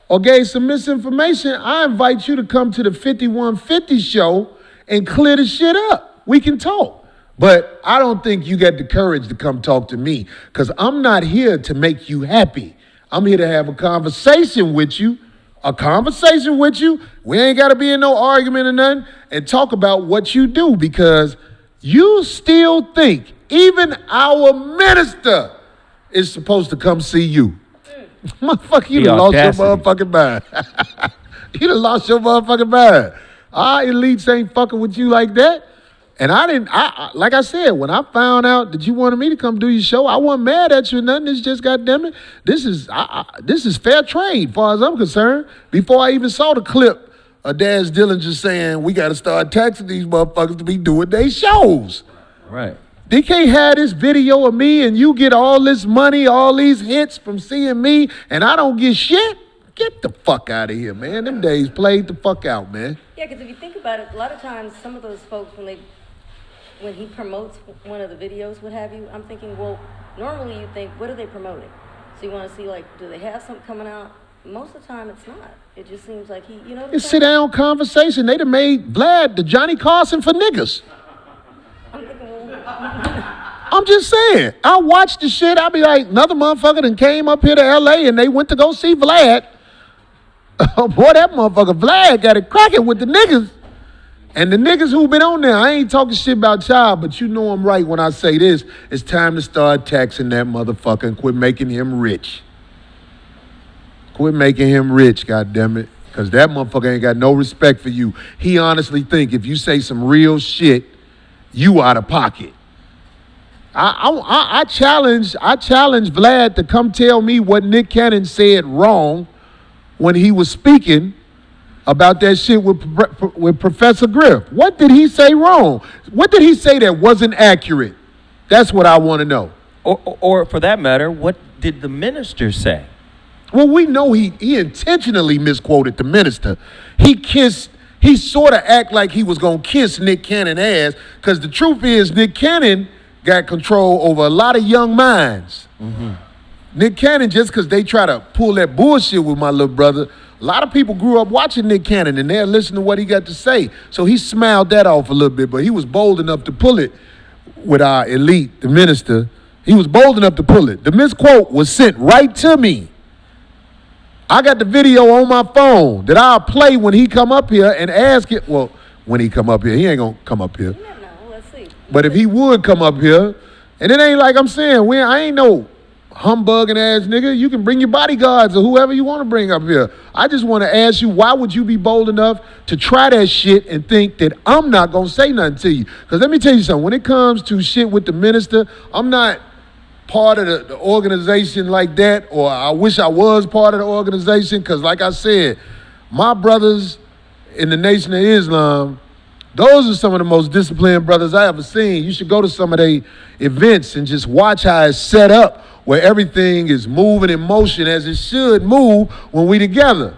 or gave some misinformation, I invite you to come to the 5150 show and clear the shit up. We can talk. But I don't think you got the courage to come talk to me because I'm not here to make you happy. I'm here to have a conversation with you. We ain't got to be in no argument or nothing and talk about what you do because you still think even our minister is supposed to come see you. Motherfucker, you The done lost your audacity. motherfucking mind. You done lost your motherfucking mind. Our elites ain't fucking with you like that. And like I said, when I found out that you wanted me to come do your show, I wasn't mad at you or nothing. It's just, goddamn it, this is fair trade, as far as I'm concerned. Before I even saw the clip of Daz Dillinger saying, we got to start taxing these motherfuckers to be doing their shows. Right. They can't have this video of me and you get all this money, all these hits from seeing me, and I don't get shit. Get the fuck out of here, man. Them days played the fuck out, man. Yeah, because if you think about it, a lot of times some of those folks, when he promotes one of the videos, what have you, I'm thinking, well, normally you think, what are they promoting? So you want to see, like, do they have something coming out? Most of the time, it's not. It just seems like he, you know. It's sit down conversation. They done made Vlad the Johnny Carson for niggas. I'm thinking, well, I'm just saying. I watch the shit. I be like, another motherfucker done came up here to L.A. and they went to go see Vlad. Oh, boy, that motherfucker Vlad got it cracking with the niggas. And the niggas who been on there, I ain't talking shit about y'all, but you know I'm right when I say this. It's time to start taxing that motherfucker and quit making him rich. Quit making him rich, goddammit. Because that motherfucker ain't got no respect for you. He honestly think if you say some real shit, you out of pocket. I challenge Vlad to come tell me what Nick Cannon said wrong when he was speaking about that shit with Professor Griff. What did he say wrong? What did he say that wasn't accurate? That's what I want to know. Or for that matter, what did the minister say? Well, we know he intentionally misquoted the minister. He sort of act like he was going to kiss Nick Cannon's ass because the truth is Nick Cannon got control over a lot of young minds. Mm-hmm. Nick Cannon, just because they try to pull that bullshit with my little brother, a lot of people grew up watching Nick Cannon and they're listening to what he got to say. So he smiled that off a little bit, but he was bold enough to pull it with our elite, the minister. He was bold enough to pull it. The misquote was sent right to me. I got the video on my phone that I'll play when he come up here and ask it. Well, when he come up here, he ain't going to come up here. you never know. Let's see. But if he would come up here, and it ain't like I'm saying, I ain't no humbugging ass nigga. You can bring your bodyguards or whoever you want to bring up here. I just want to ask you, why would you be bold enough to try that shit and think that I'm not going to say nothing to you? Because let me tell you something. When it comes to shit with the minister, I'm not part of the organization like that, or I wish I was part of the organization, because like I said, my brothers in the Nation of Islam, those are some of the most disciplined brothers I ever seen. You should go to some of their events and just watch how it's set up, where everything is moving in motion as it should move when we together.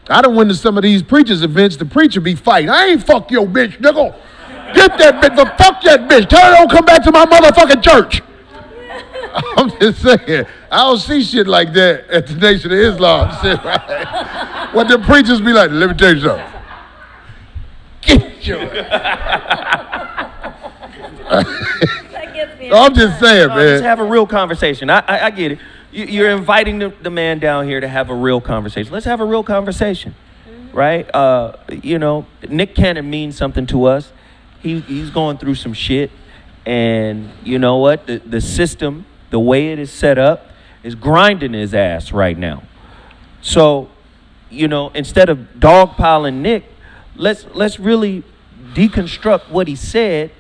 I done went to some of these preachers' events, the preacher be fighting. I ain't fuck your bitch, nigga. Get that bitch, but fuck that bitch. Tell her don't come back to my motherfucking church. I'm just saying, I don't see shit like that at the Nation of Islam. Shit, right? What the preachers be like, let me tell you something. Get your I'm just saying, man. Let's have a real conversation. I get it. You're inviting the man down here to have a real conversation. Let's have a real conversation, right? You know, Nick Cannon means something to us. He's going through some shit. And you know what? The system, the way it is set up, is grinding his ass right now. So, you know, instead of dogpiling Nick, let's really deconstruct what he said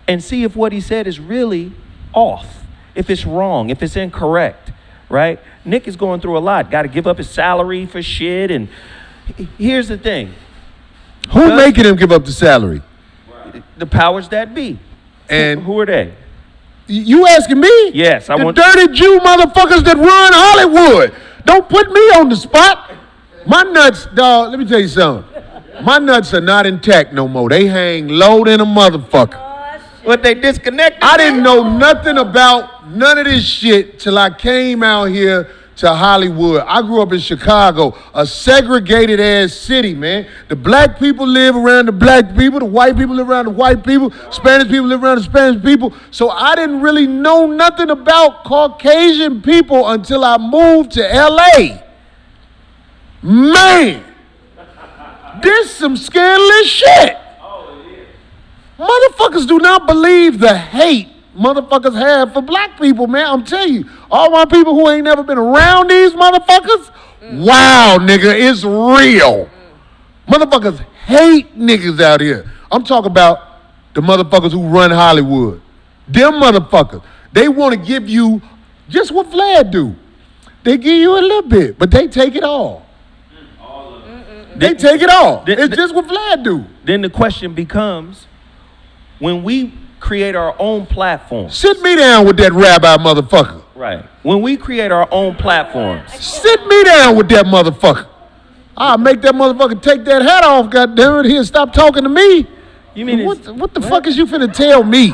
and see if what he said is really off, if it's wrong, if it's incorrect, right? Nick is going through a lot. Got to give up his salary for shit. And here's the thing. Who making him give up the salary? The powers that be. And who are they? You asking me? Yes, the dirty Jew motherfuckers that run Hollywood. Don't put me on the spot. My nuts, dog, let me tell you something. My nuts are not intact no more. They hang low than a motherfucker. But they disconnected. I didn't know nothing about none of this shit till I came out here to Hollywood. I grew up in Chicago, a segregated ass city, man. The black people live around the black people, the white people live around the white people, Spanish people live around the Spanish people. So I didn't really know nothing about Caucasian people until I moved to LA. Man, this some scandalous shit. Motherfuckers do not believe the hate motherfuckers have for black people, man. I'm telling you, all my people who ain't never been around these motherfuckers, wow, nigga, it's real. Motherfuckers hate niggas out here. I'm talking about the motherfuckers who run Hollywood. Them motherfuckers, they want to give you just what Vlad do. They give you a little bit, but they take it all. They take it all. It's just what Vlad do. Then the question becomes, when we create our own platform. Sit me down with that rabbi motherfucker. Right. When we create our own platforms. Sit me down with that motherfucker. I'll make that motherfucker take that hat off, goddammit. He'll stop talking to me. You mean what the fuck is you finna tell me?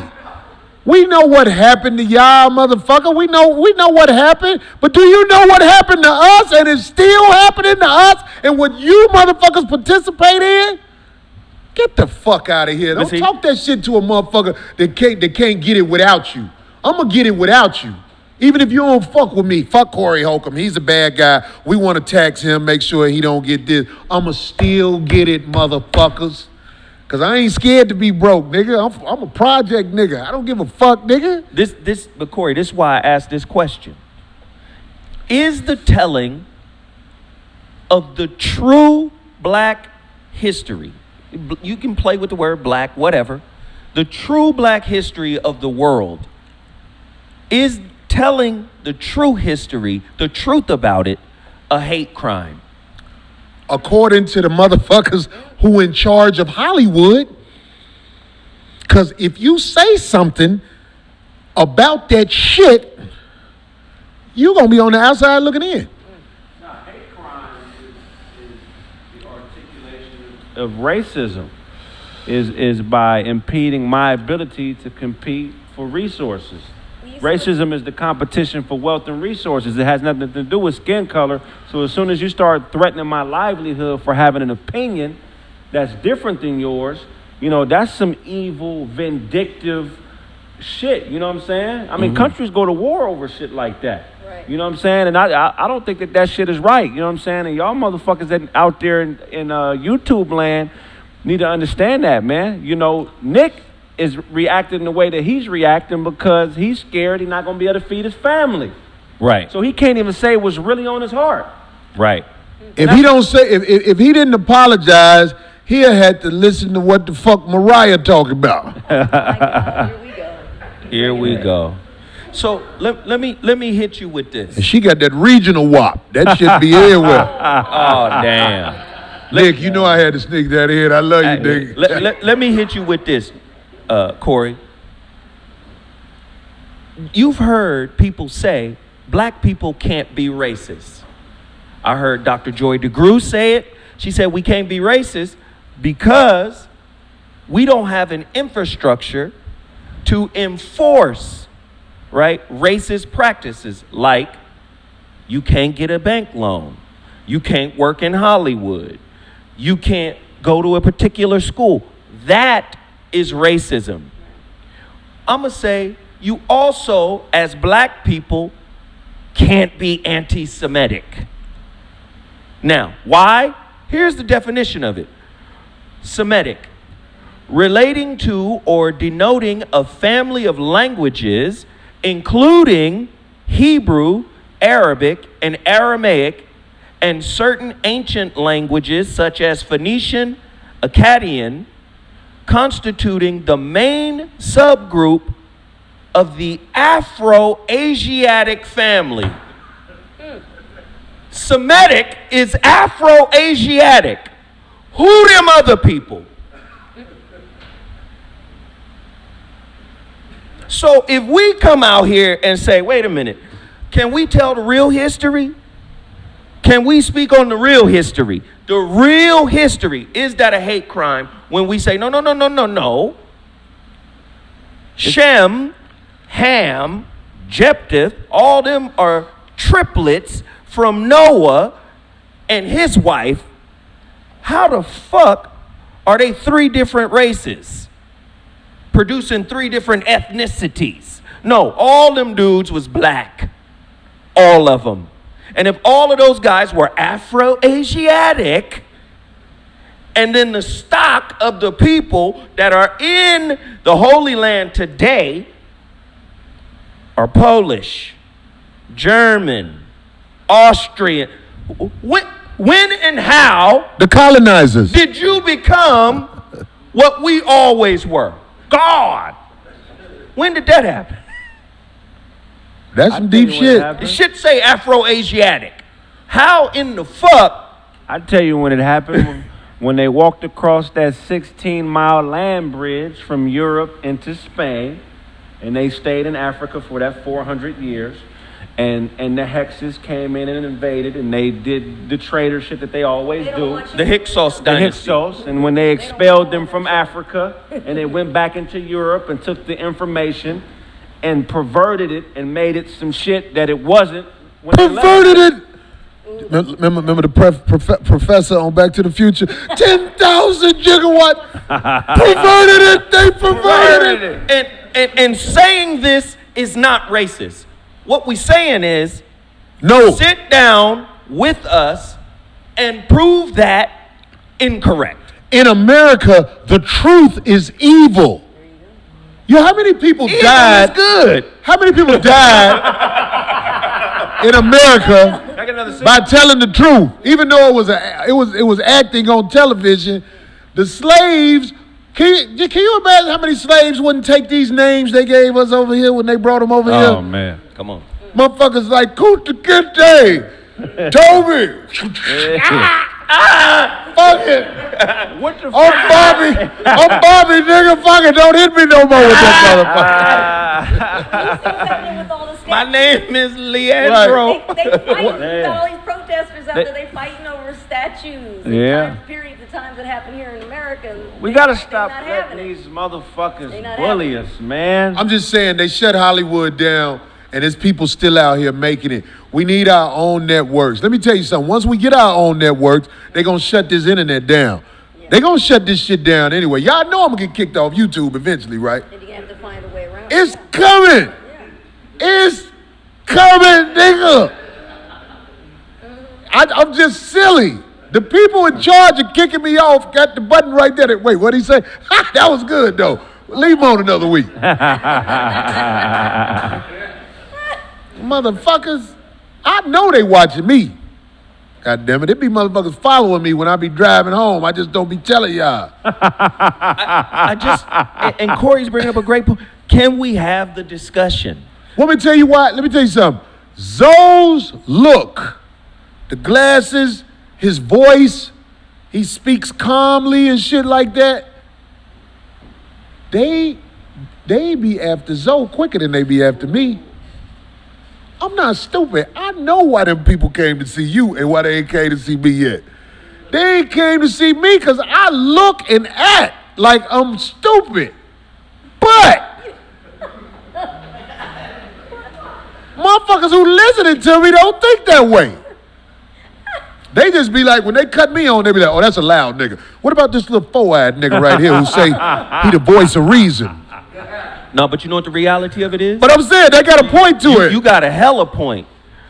We know what happened to y'all, motherfucker. We know what happened. But do you know what happened to us and it's still happening to us and what you motherfuckers participate in? Get the fuck out of here. Don't talk that shit to a motherfucker that can't get it without you. I'm going to get it without you. Even if you don't fuck with me, fuck Corey Holcomb. He's a bad guy. We want to tax him, make sure he don't get this. I'm going to still get it, motherfuckers. Because I ain't scared to be broke, nigga. I'm a project nigga. I don't give a fuck, nigga. But Corey, this is why I asked this question. Is the telling of the true black history, you can play with the word black, whatever, the true black history of the world, is telling the true history, the truth about it, a hate crime? According to the motherfuckers who in charge of Hollywood. Because if you say something about that shit, you're going to be on the outside looking in. Hate crime is the articulation of racism, is by impeding my ability to compete for resources. Racism is the competition for wealth and resources. It has nothing to do with skin color. So as soon as you start threatening my livelihood for having an opinion that's different than yours, you know, that's some evil, vindictive shit. You know what I'm saying? I mean, countries go to war over shit like that. Right. You know what I'm saying? And I don't think that shit is right. You know what I'm saying? And y'all motherfuckers that out there in YouTube land need to understand that, man. You know, Nick is reacting the way that he's reacting because he's scared he's not going to be able to feed his family. Right. So he can't even say what's really on his heart. Right. If he don't say, if he didn't apologize, he'll have to listen to what the fuck Mariah talking about. Oh my God, here we go. Here we go. So let me hit you with this. And she got that regional wop. That should be everywhere. Oh damn. Nick, you know I had to sneak that in. I love you, Nick. Let me hit you with this, Corey. You've heard people say black people can't be racist. I heard Dr. Joy DeGruy say it. She said we can't be racist because we don't have an infrastructure to enforce, right, racist practices like you can't get a bank loan, you can't work in Hollywood, you can't go to a particular school. That is racism. I'm going to say you also, as black people, can't be anti-Semitic. Now, why? Here's the definition of it. Semitic, relating to or denoting a family of languages, including Hebrew, Arabic, and Aramaic, and certain ancient languages such as Phoenician, Akkadian, constituting the main subgroup of the Afro-Asiatic family. Semitic is Afro-Asiatic. Who them other people? So if we come out here and say, wait a minute, can we tell the real history? Can we speak on the real history? The real history, is that a hate crime when we say, no. Shem, Ham, Jephthah, all them are triplets from Noah and his wife. How the fuck are they three different races producing three different ethnicities? No, all them dudes was black. All of them. And if all of those guys were Afro-Asiatic, and then the stock of the people that are in the Holy Land today are Polish, German, Austrian. When and how The colonizers. did you become what we always were? God. When did that happen? That's some deep shit. It should say Afro-Asiatic. How in the fuck? I tell you when it happened. When they walked across that 16-mile land bridge from Europe into Spain, and they stayed in Africa for that 400 years, and the Hexes came in and invaded, and they did the traitor shit that they always do. The Hyksos The dynasty. Hyksos, and when they expelled them from Africa, and they went back into Europe and took the information and perverted it and made it some shit that it wasn't. When they left. Perverted it. Remember the professor on Back to the Future? 10,000 gigawatt. Perverted it. They perverted it. And saying this is not racist. What we saying is, No. sit down with us and prove that incorrect. In America, the truth is evil. You know how many people Evil died? is good. How many people died in America by telling the truth? Even though it was acting on television, the slaves. Can you imagine how many slaves wouldn't take these names they gave us over here when they brought them over here? Oh man, Come on. Motherfuckers like Kunta Kinte, Toby. Fuck it. what the I'm Bobby, nigga. Fuck it. Don't hit me no more with that What's happening with all the sketches? My name is Leandro. They fighting with all these protesters out there. They fighting over statues. Yeah. Periods of times that happen here in America. We gotta They're stop not letting having it. these motherfuckers They not bully having us, man. I'm just saying they shut Hollywood down, and there's people still out here making it. We need our own networks. Let me tell you something. Once we get our own networks, they're going to shut this internet down. They're going to shut this shit down anyway. Y'all know I'm going to get kicked off YouTube eventually, right? And you have to find a way around It's it. coming. It's coming, nigga. I'm just silly. The people in charge of kicking me off got the button right there. Wait, what'd he say? That was good, though. Leave him on another week. Motherfuckers, I know they watching me. God damn it, it be motherfuckers following me when I be driving home. I just don't be telling y'all. And Corey's bringing up a great point. Can we have the discussion? Let me tell you what. Let me tell you something. Zoe's look, the glasses, his voice, he speaks calmly and shit like that. They be after Zoe quicker than they be after me. I'm not stupid. I know why them people came to see you and why they ain't came to see me yet. They ain't came to see me because I look and act like I'm stupid. But motherfuckers who listening to me don't think that way. They just be like, when they cut me on, they be like, oh, that's a loud nigga. What about this little four-eyed nigga right here who say he the voice of reason? No, but you know what the reality of it is? But I'm saying, they got a point to it. You got a hella point.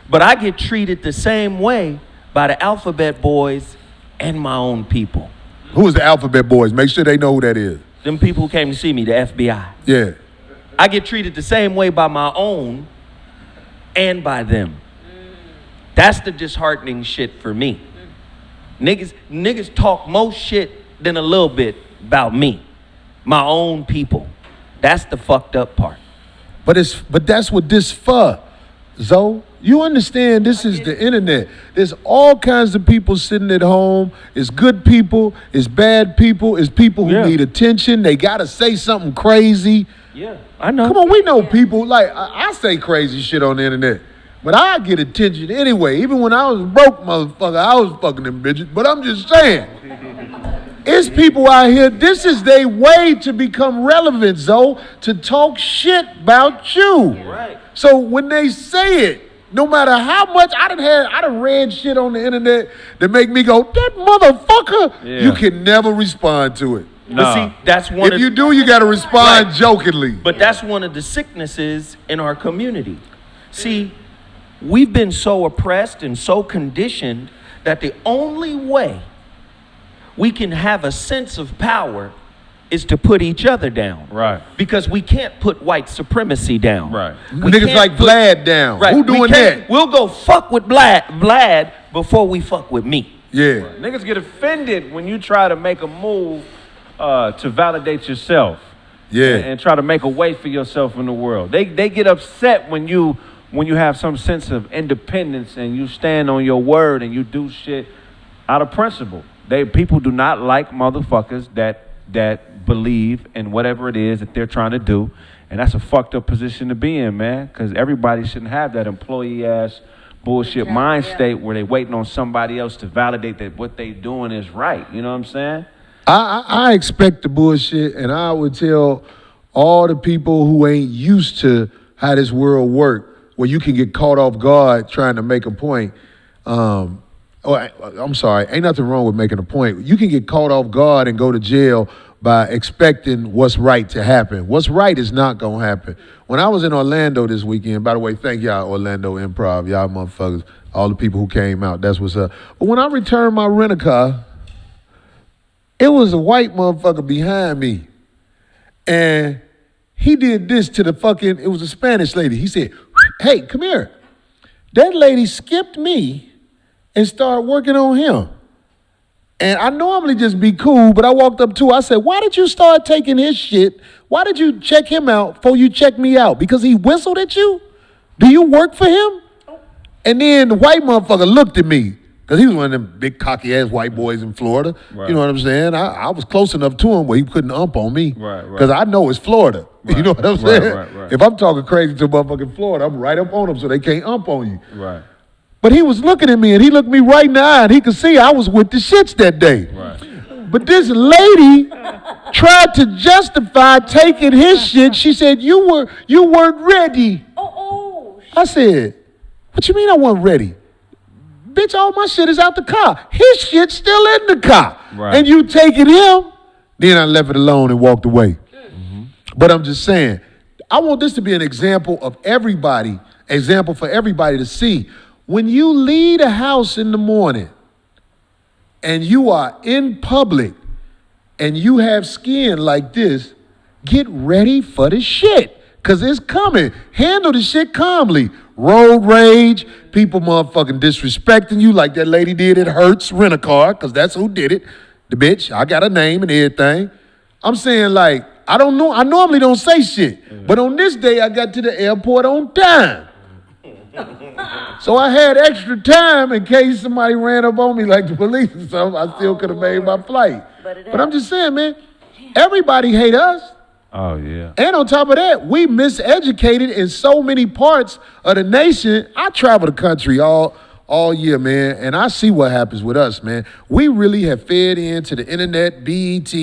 But I get treated the same way by the Alphabet Boys and my own people. Who is the Alphabet Boys? Make sure they know who that is. Them people who came to see me, the FBI. Yeah. I get treated the same way by my own and by them. That's the disheartening shit for me. Niggas talk more shit than a little bit about me. My own people. That's the fucked up part. But that's what this for, Zoe. You understand this is the internet. There's all kinds of people sitting at home. It's good people, it's bad people, it's people who need attention. They gotta say something crazy. Yeah, I know. Come on, we know people. Like, I say crazy shit on the internet. But I get attention anyway. Even when I was broke, motherfucker, I was fucking them bitches. But I'm just saying. It's people out here, this is their way to become relevant, Zoe, to talk shit about you. Right. So when they say it, no matter how much, I done read shit on the internet that make me go, that motherfucker, you can never respond to it. No. But see, that's one if you do, you got to respond jokingly. But that's one of the sicknesses in our community. See, we've been so oppressed and so conditioned that the only way we can have a sense of power is to put each other down. Right. Because we can't put white supremacy down. Right. Niggas like Vlad down. Right. Who doing that? We'll go fuck with Vlad before we fuck with me. Yeah. Right. Niggas get offended when you try to make a move to validate yourself. Yeah. And try to make a way for yourself in the world. They get upset when you have some sense of independence and you stand on your word and you do shit out of principle. People do not like motherfuckers that believe in whatever it is that they're trying to do, and that's a fucked up position to be in, man. Because everybody shouldn't have that employee ass bullshit mind state where they waiting on somebody else to validate that what they doing is right. You know what I'm saying? I expect the bullshit, and I would tell all the people who ain't used to how this world work, where you can get caught off guard trying to make a point. I'm sorry, ain't nothing wrong with making a point. You can get caught off guard and go to jail by expecting what's right to happen. What's right is not gonna happen. When I was in Orlando this weekend, by the way, thank y'all, Orlando Improv, y'all motherfuckers, all the people who came out, that's what's up. But when I returned my rent-a-car, it was a white motherfucker behind me. And he did this to it was a Spanish lady. He said, hey, come here. That lady skipped me and started working on him. And I normally just be cool, but I walked up to her. I said, why did you start taking his shit? Why did you check him out before you check me out? Because he whistled at you? Do you work for him? And then the white motherfucker looked at me, because he was one of them big cocky-ass white boys in Florida. Right. You know what I'm saying? I was close enough to him where he couldn't ump on me. Right. Because I know it's Florida. Right. You know what I'm saying? Right. If I'm talking crazy to a motherfucking Florida, I'm right up on them so they can't ump on you. Right. But he was looking at me, and he looked me right in the eye, and he could see I was with the shits that day. Right. But this lady tried to justify taking his shit. She said, you weren't ready. I said, what you mean I wasn't ready? Bitch, all my shit is out the car. His shit's still in the car. Right. And you taking him? Then I left it alone and walked away. Mm-hmm. But I'm just saying, I want this to be an example for everybody to see. When you leave the house in the morning and you are in public and you have skin like this, get ready for the shit, because it's coming. Handle the shit calmly. road rage, people motherfucking disrespecting you like that lady did at Hertz Rent-A-Car, because that's who did it. The bitch, I got a name and everything. I'm saying, like, I don't know. I normally don't say shit. But on this day, I got to the airport on time. So I had extra time in case somebody ran up on me like the police or something. I still could have made my flight. But I'm just saying, man, everybody hate us. Oh, yeah. And on top of that, we miseducated in so many parts of the nation. I travel the country all year, man, and I see what happens with us, man. We really have fed into the internet, BET,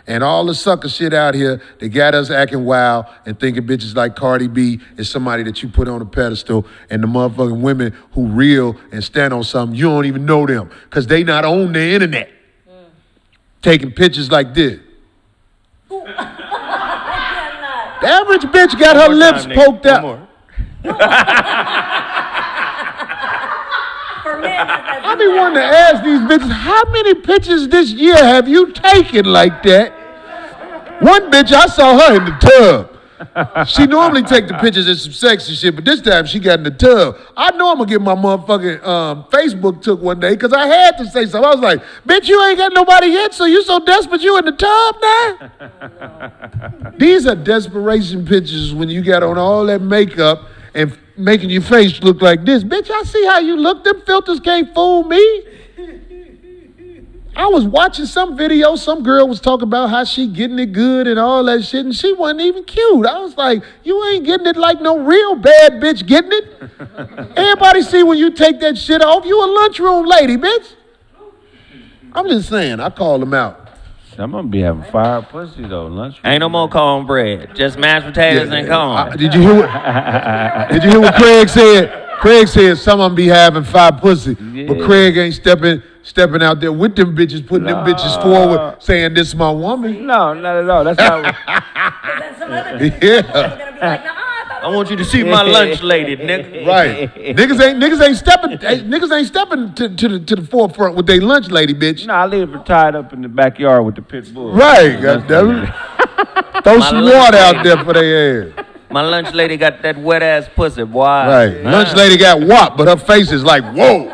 and all the sucker shit out here that got us acting wild and thinking bitches like Cardi B is somebody that you put on a pedestal, and the motherfucking women who real and stand on something, you don't even know them because they not on the internet. Taking pictures like this. The average bitch got her lips poked out. I be wanting to ask these bitches, how many pictures this year have you taken like that? One bitch, I saw her in the tub. She normally take the pictures of some sexy shit, but this time she got in the tub. I know I'm gonna get my motherfucking Facebook took one day because I had to say something. I was like, bitch, you ain't got nobody yet, so you so desperate you in the tub now? These are desperation pictures when you got on all that makeup and making your face look like this. Bitch, I see how you look. Them filters can't fool me. I was watching some video. Some girl was talking about how she getting it good and all that shit, and she wasn't even cute. I was like, you ain't getting it like no real bad bitch getting it. Everybody see when you take that shit off. You a lunchroom lady, bitch. I'm just saying. I call them out. I'm gonna be having fire pussy though. Lunch. Ain't no more cornbread. Just mashed potatoes and corn. Did you hear what Kraig said? Kraig said some of them be having fire pussy, but Kraig ain't stepping out there with them bitches, putting them bitches forward, saying this is my woman. No, not at all. That's not. I want you to see my lunch lady, nigga. Right. Niggas ain't stepping to the forefront with their lunch lady, bitch. No, I leave her tied up in the backyard with the pit bull. Right, goddammit. Throw some water out there for their ass. My lunch lady got that wet ass pussy, boy. Right. Lunch lady got wop, but her face is like, whoa.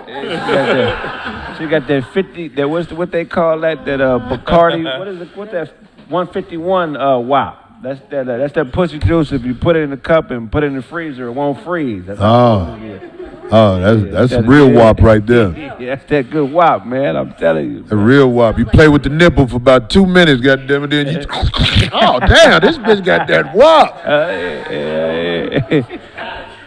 She got that 50, that what they call that Bacardi, what is it, what that 151 wop. That's that pussy juice. If you put it in a cup and put it in the freezer, it won't freeze. That's that's a real wop right there. Yeah, that's that good wop, man. I'm telling you. A real wop. You play with the nipple for about 2 minutes, goddamn it, then you. Oh damn, this bitch got that wop.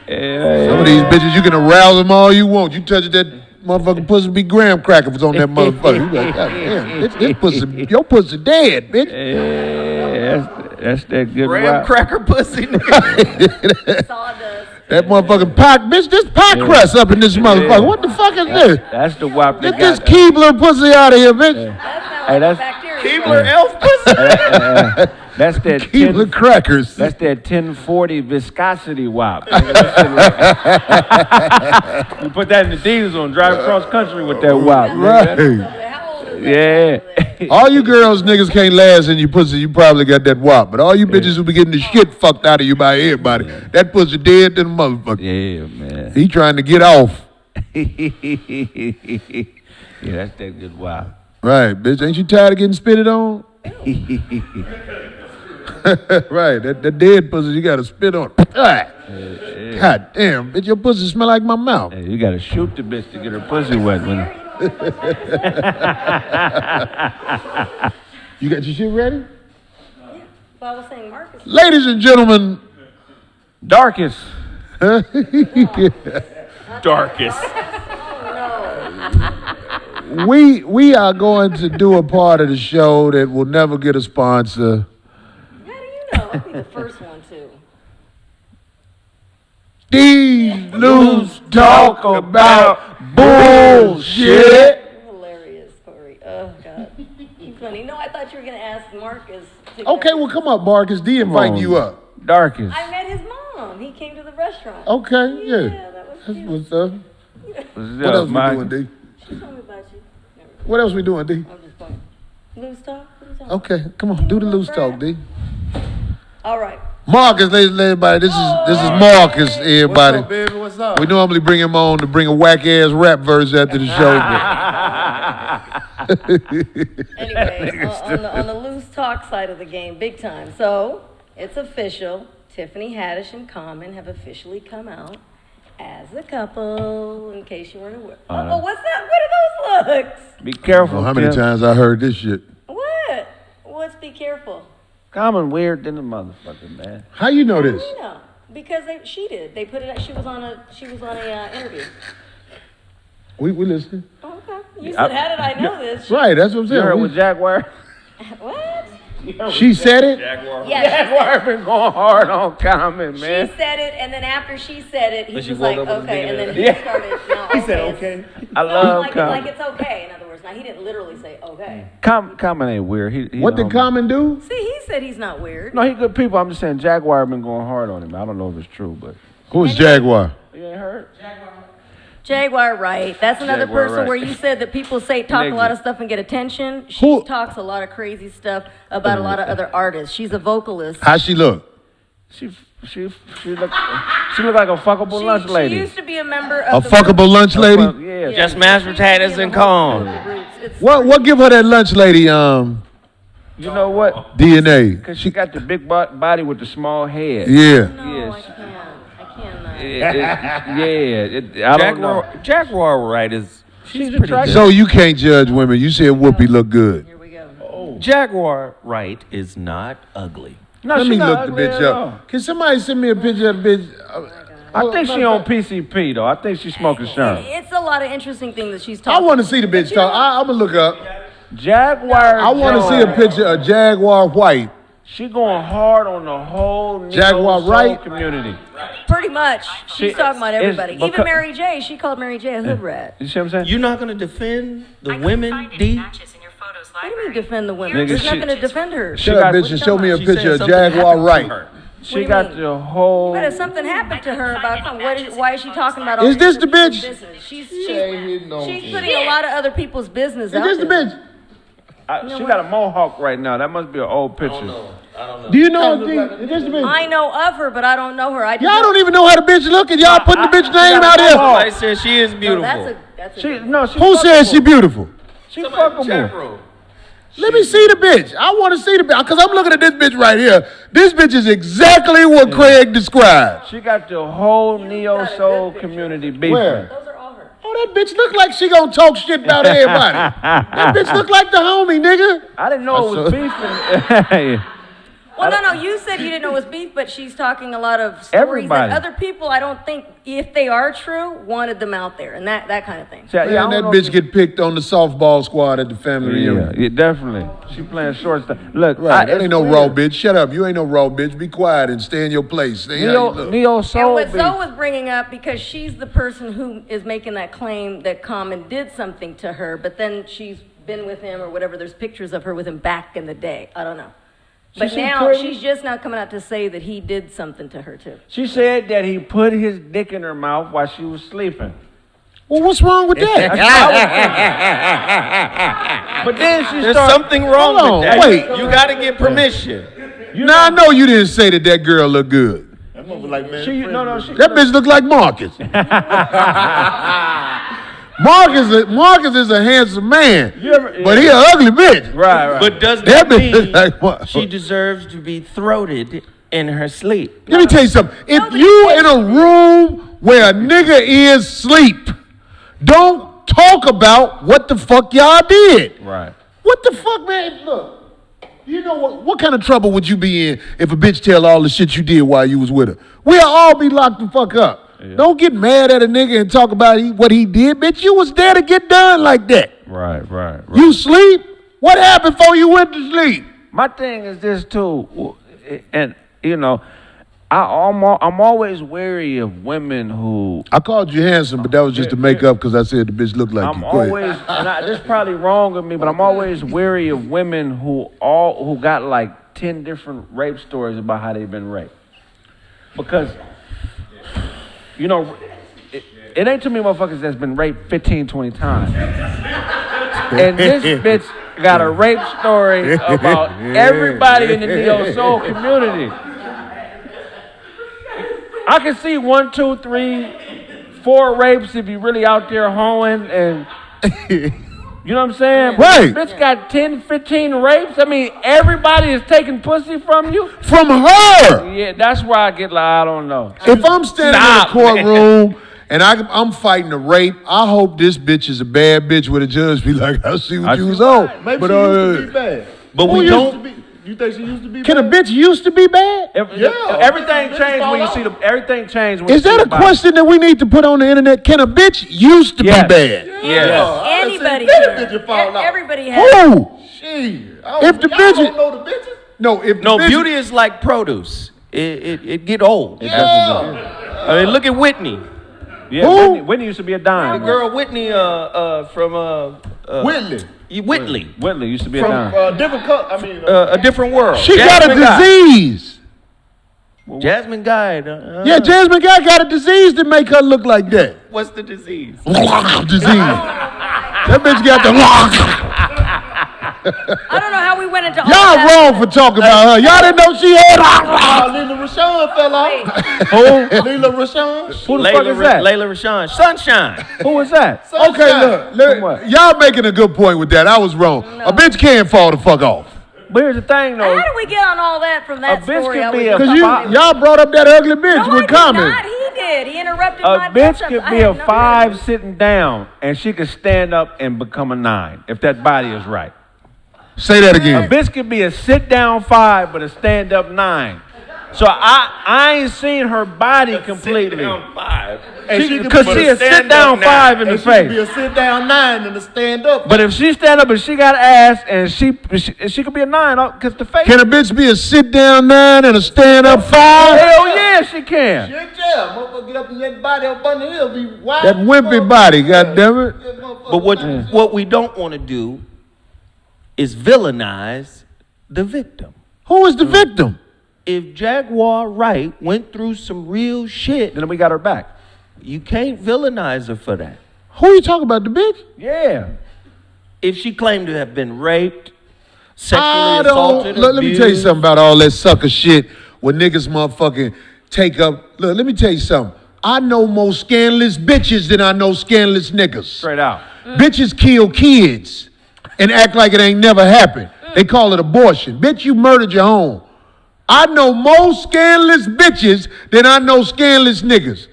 Some of these bitches, you can arouse them all you want. You touch that motherfucking pussy, be graham cracker if it's on that motherfucker. You like, God damn, this pussy, your pussy dead, bitch. That's that good graham cracker pussy. Sawdust. That motherfucking pie, bitch, this pie crust up in this motherfucker. What the fuck is this? That's the wop. Get this Keebler pussy out of here, bitch. That's Keebler elf pussy. That's that Keebler crackers. That's that 1040 viscosity wop. You put that in the diesel and drive across country with that wop. Right. Yeah. All you girls niggas can't last in your pussy, you probably got that wop. But all you bitches who be getting the shit fucked out of you by everybody, that pussy dead to the motherfucker. Yeah, man. He trying to get off. Yeah, that's that good wop. Right, bitch. Ain't you tired of getting spitted on? Right, that dead pussy, you gotta spit on. God damn, bitch, your pussy smell like my mouth. Hey, you gotta shoot the bitch to get her pussy wet. You got your shit ready? Well, I was saying Marcus. Ladies and gentlemen, Darkest. Darkest. We are going to do a part of the show that will never get a sponsor. How do you know? I'll be the first one too. These loose talk about bullshit. Hilarious, Corey. Oh God, you funny. No, I thought you were gonna ask Marcus. Okay, well come up, Marcus. D inviting you up. Darkest. I met his mom. He came to the restaurant. Okay, yeah. That was That's cute. what's up. What else we doing, D? She told me about you. What else we doing, D? I'm just playing. Loose talk? What are you talking Okay, come on, do the loose talk, D. All right. Marcus, ladies and everybody, this is Marcus, everybody. What's up, baby? What's What's up? We normally bring him on to bring a whack-ass rap verse after the show. Anyway, on the loose talk side of the game, big time. So, it's official. Tiffany Haddish and Common have officially come out as a couple, in case you weren't aware. Oh, what's that? What are those looks? Be careful. How many times I heard this shit? What? What's be careful? Common weird than the motherfucker, man. How you know this? You know, because she did. They put it. She was on a interview. We listening. Oh, okay. You said, how did I know this? Right, that's what I'm saying. You heard with Jaguar? What? She said it? Yeah, Jaguar been going hard on Common, man. she said it, and then after she said it, he But she was woke like, up with the okay, nigga and then that- he started. No, He said, okay. I love like Common. it's okay. In other words, now he didn't literally say okay. Common ain't weird. He What did homie. Common do? See, he said he's not weird. No, he good people. I'm just saying Jaguar been going hard on him. I don't know if it's true, but Who's Jaguar? you ain't heard? Jaguar Wright. That's another Jaguar person Wright. where you said that people talk a lot of stuff and get attention. She Who- talks a lot of crazy stuff about a lot of other artists. She's a vocalist. How she look? She look like a fuckable lunch lady. She used to be a member A of the fuckable lunch lady? Yeah. Just mashed potatoes and corn. What give her that lunch lady You know what? DNA? Because she got the big body with the small head. Yeah. No, Yes. I can't. I cannot. I don't know. Jaguar Wright is She's pretty attractive. So you can't judge women. You said Whoopi look good. Here we go. Jaguar Wright is not ugly. No, Let she me not look the ugly bitch at up. all. Can somebody send me a picture of the bitch? I think she on PCP though. I think she's smoking Sherm. It's a lot of interesting things that she's I talking. want to see the bitch talk. I'm gonna look up. Jaguar. I want to see a picture of Jaguar White. She going hard on the whole Jaguar neo-soul Wright? community. Pretty much. She's talking about it's everybody. Even because- Mary J. She called Mary J. a hood rat. You see what I'm saying? You're not gonna defend the women, D? What do you mean defend the women? Nigga, There's she- nothing to defend her. she Shut up, got- bitch, and show me a She picture said of something Jaguar happened to Wright. her. She What do you got mean? the whole. But if something happened to her about something, why is she talking about all Is this these the other bitch? people's business? She's putting a lot of other people's business Is out this the there. bitch? She got a mohawk right now. That must be an old picture. Do you know her? Is this the bitch? I know of her, but I don't know her. Y'all don't even know how the bitch look, and y'all putting the bitch name out here. Somebody said she is No, beautiful. that's a She no. She Who says she beautiful? She fuckable. Let me see the bitch. I want to see the bitch because I'm looking at this bitch right here. This bitch is exactly what Kraig described. She got the whole neo soul community beefing. Where? Those are all her. Oh, that bitch look like she gonna talk shit about everybody. That bitch look like the homie, nigga. I didn't know it was beefing. Well, no, you said you didn't know it was beef, but she's talking a lot of stories Everybody. that other people, I don't think, if they are true, wanted them out there, and that kind of thing. Yeah, I Man, don't that know bitch if- get picked on the softball squad at the family Yeah, reunion. yeah, definitely. She playing shortstop. Look, Right, that it's ain't no weird. raw bitch. Shut up. You ain't no raw bitch. Be quiet and stay in your place. Stay how you look. Neo And soul what beef. Zoe was bringing up, because she's the person who is making that claim that Common did something to her, but then she's been with him or whatever. There's pictures of her with him back in the day. I don't know. But seemed now pretty. she's just now coming out to say that he did something to her too. She said that he put his dick in her mouth while she was sleeping. Well, what's wrong with that? But then she There's started. something wrong Hold on, with that. wait. You gotta get permission. Now I know you didn't say that that girl looked good. She, no, she. That bitch look like Marcus. Marcus is a handsome man, but he an ugly bitch. Right. But does That that bitch look like mean what? she deserves to be throated in her sleep? Let me tell you something. If you in a room where a nigga is asleep, don't talk about what the fuck y'all did. Right. What the fuck, man? Look, you know what kind of trouble would you be in if a bitch tell all the shit you did while you was with her? We'll all be locked the fuck up. Yeah. Don't get mad at a nigga and talk about what he did. Bitch, you was there to get done like that. Right. You sleep? What happened before you went to sleep? My thing is this too, and you know, I'm always wary of women who. I called you handsome, but that was just to make up because I said the bitch looked like I'm you. Go ahead. always, this is probably wrong of me, but I'm always wary of women who got like 10 different rape stories about how they've been raped. Because, you know, it ain't too many motherfuckers that's been raped 15, 20 times. And this bitch got a rape story about everybody in the neo soul community. I can see 1, 2, 3 4 rapes if you really out there hoeing and you know what I'm saying? Right. Bitch got 10, 15 rapes. I mean, everybody is taking pussy from you. From her. Yeah, that's where I get like, I don't know. If I'm standing in a courtroom and I'm fighting a rape, I hope this bitch is a bad bitch where the judge be like, I see what you was on. Maybe But, she used to be bad. But we don't. You think she used to be Can bad? a bitch used to be bad? Everything changed when you see the. Everything changed when Is you see that a the body. question that we need to put on the internet? Can a bitch used to Yes. be bad? Yes. Anybody Bitch can. fall off. Everybody has. Who? Shit. If the y'all bitch- don't know the bitches. No, if the No, bitch- beauty is like produce. It get old. Yeah. I mean, look at Whitney. Yeah, Who? Whitney used to be a The dime. girl Whitney from Whitley. Whitley Whitley used to be a From dime. different color. I mean, a different world. She got a Jasmine Guy. disease. Jasmine Guy. Yeah, Jasmine Guy got a disease that make her look like that. What's the disease? Disease. That bitch got the. I don't know how we went into all Y'all that. wrong for talking about her. Y'all didn't know she had. Lila Rashawn fell Wait, off. Who? Lila Rashawn. Who the fuck is that? Layla Rashawn. Sunshine. Who was that? Okay, look, what? y'all making a good point with that. I was wrong. A bitch can't fall the fuck off. But here's the thing, though. how did we get on all that from that A bitch story? could I be was a just Cause talking y'all brought up that ugly bitch No, I with did comments. not. He did. He interrupted A my bitch touch-ups. could I be had a no 5 idea. sitting down, and she could stand up and become a 9 if that body is right. Say that A again. bitch could be a sit down 5 but a stand up 9. So I ain't seen her body completely. Five. Because she a sit down 5 in the And she could be face. a sit down 9 and a stand up. But if she stand up and she got ass and she could be a 9 because the face. Can a bitch be a sit down 9 and a stand up 5? Hell yeah, she can. Shit, yeah. Motherfucker get up and let body up on the hill be wild. That wimpy body, goddammit. But what we don't want to do is villainize the victim. Who is the victim? If Jaguar Wright went through some real shit, Then we got her back. you can't villainize her for that. Who you talking about, the bitch? Yeah. If she claimed to have been raped, sexually I assaulted, don't. Look, let me tell you abused, something about all that sucker shit where niggas motherfucking take up. Look, let me tell you something. I know more scandalous bitches than I know scandalous niggas. Straight out. Bitches kill kids and act like it ain't never happened. They call it abortion. Bitch, you murdered your home. I know more scandalous bitches than I know scandalous niggas.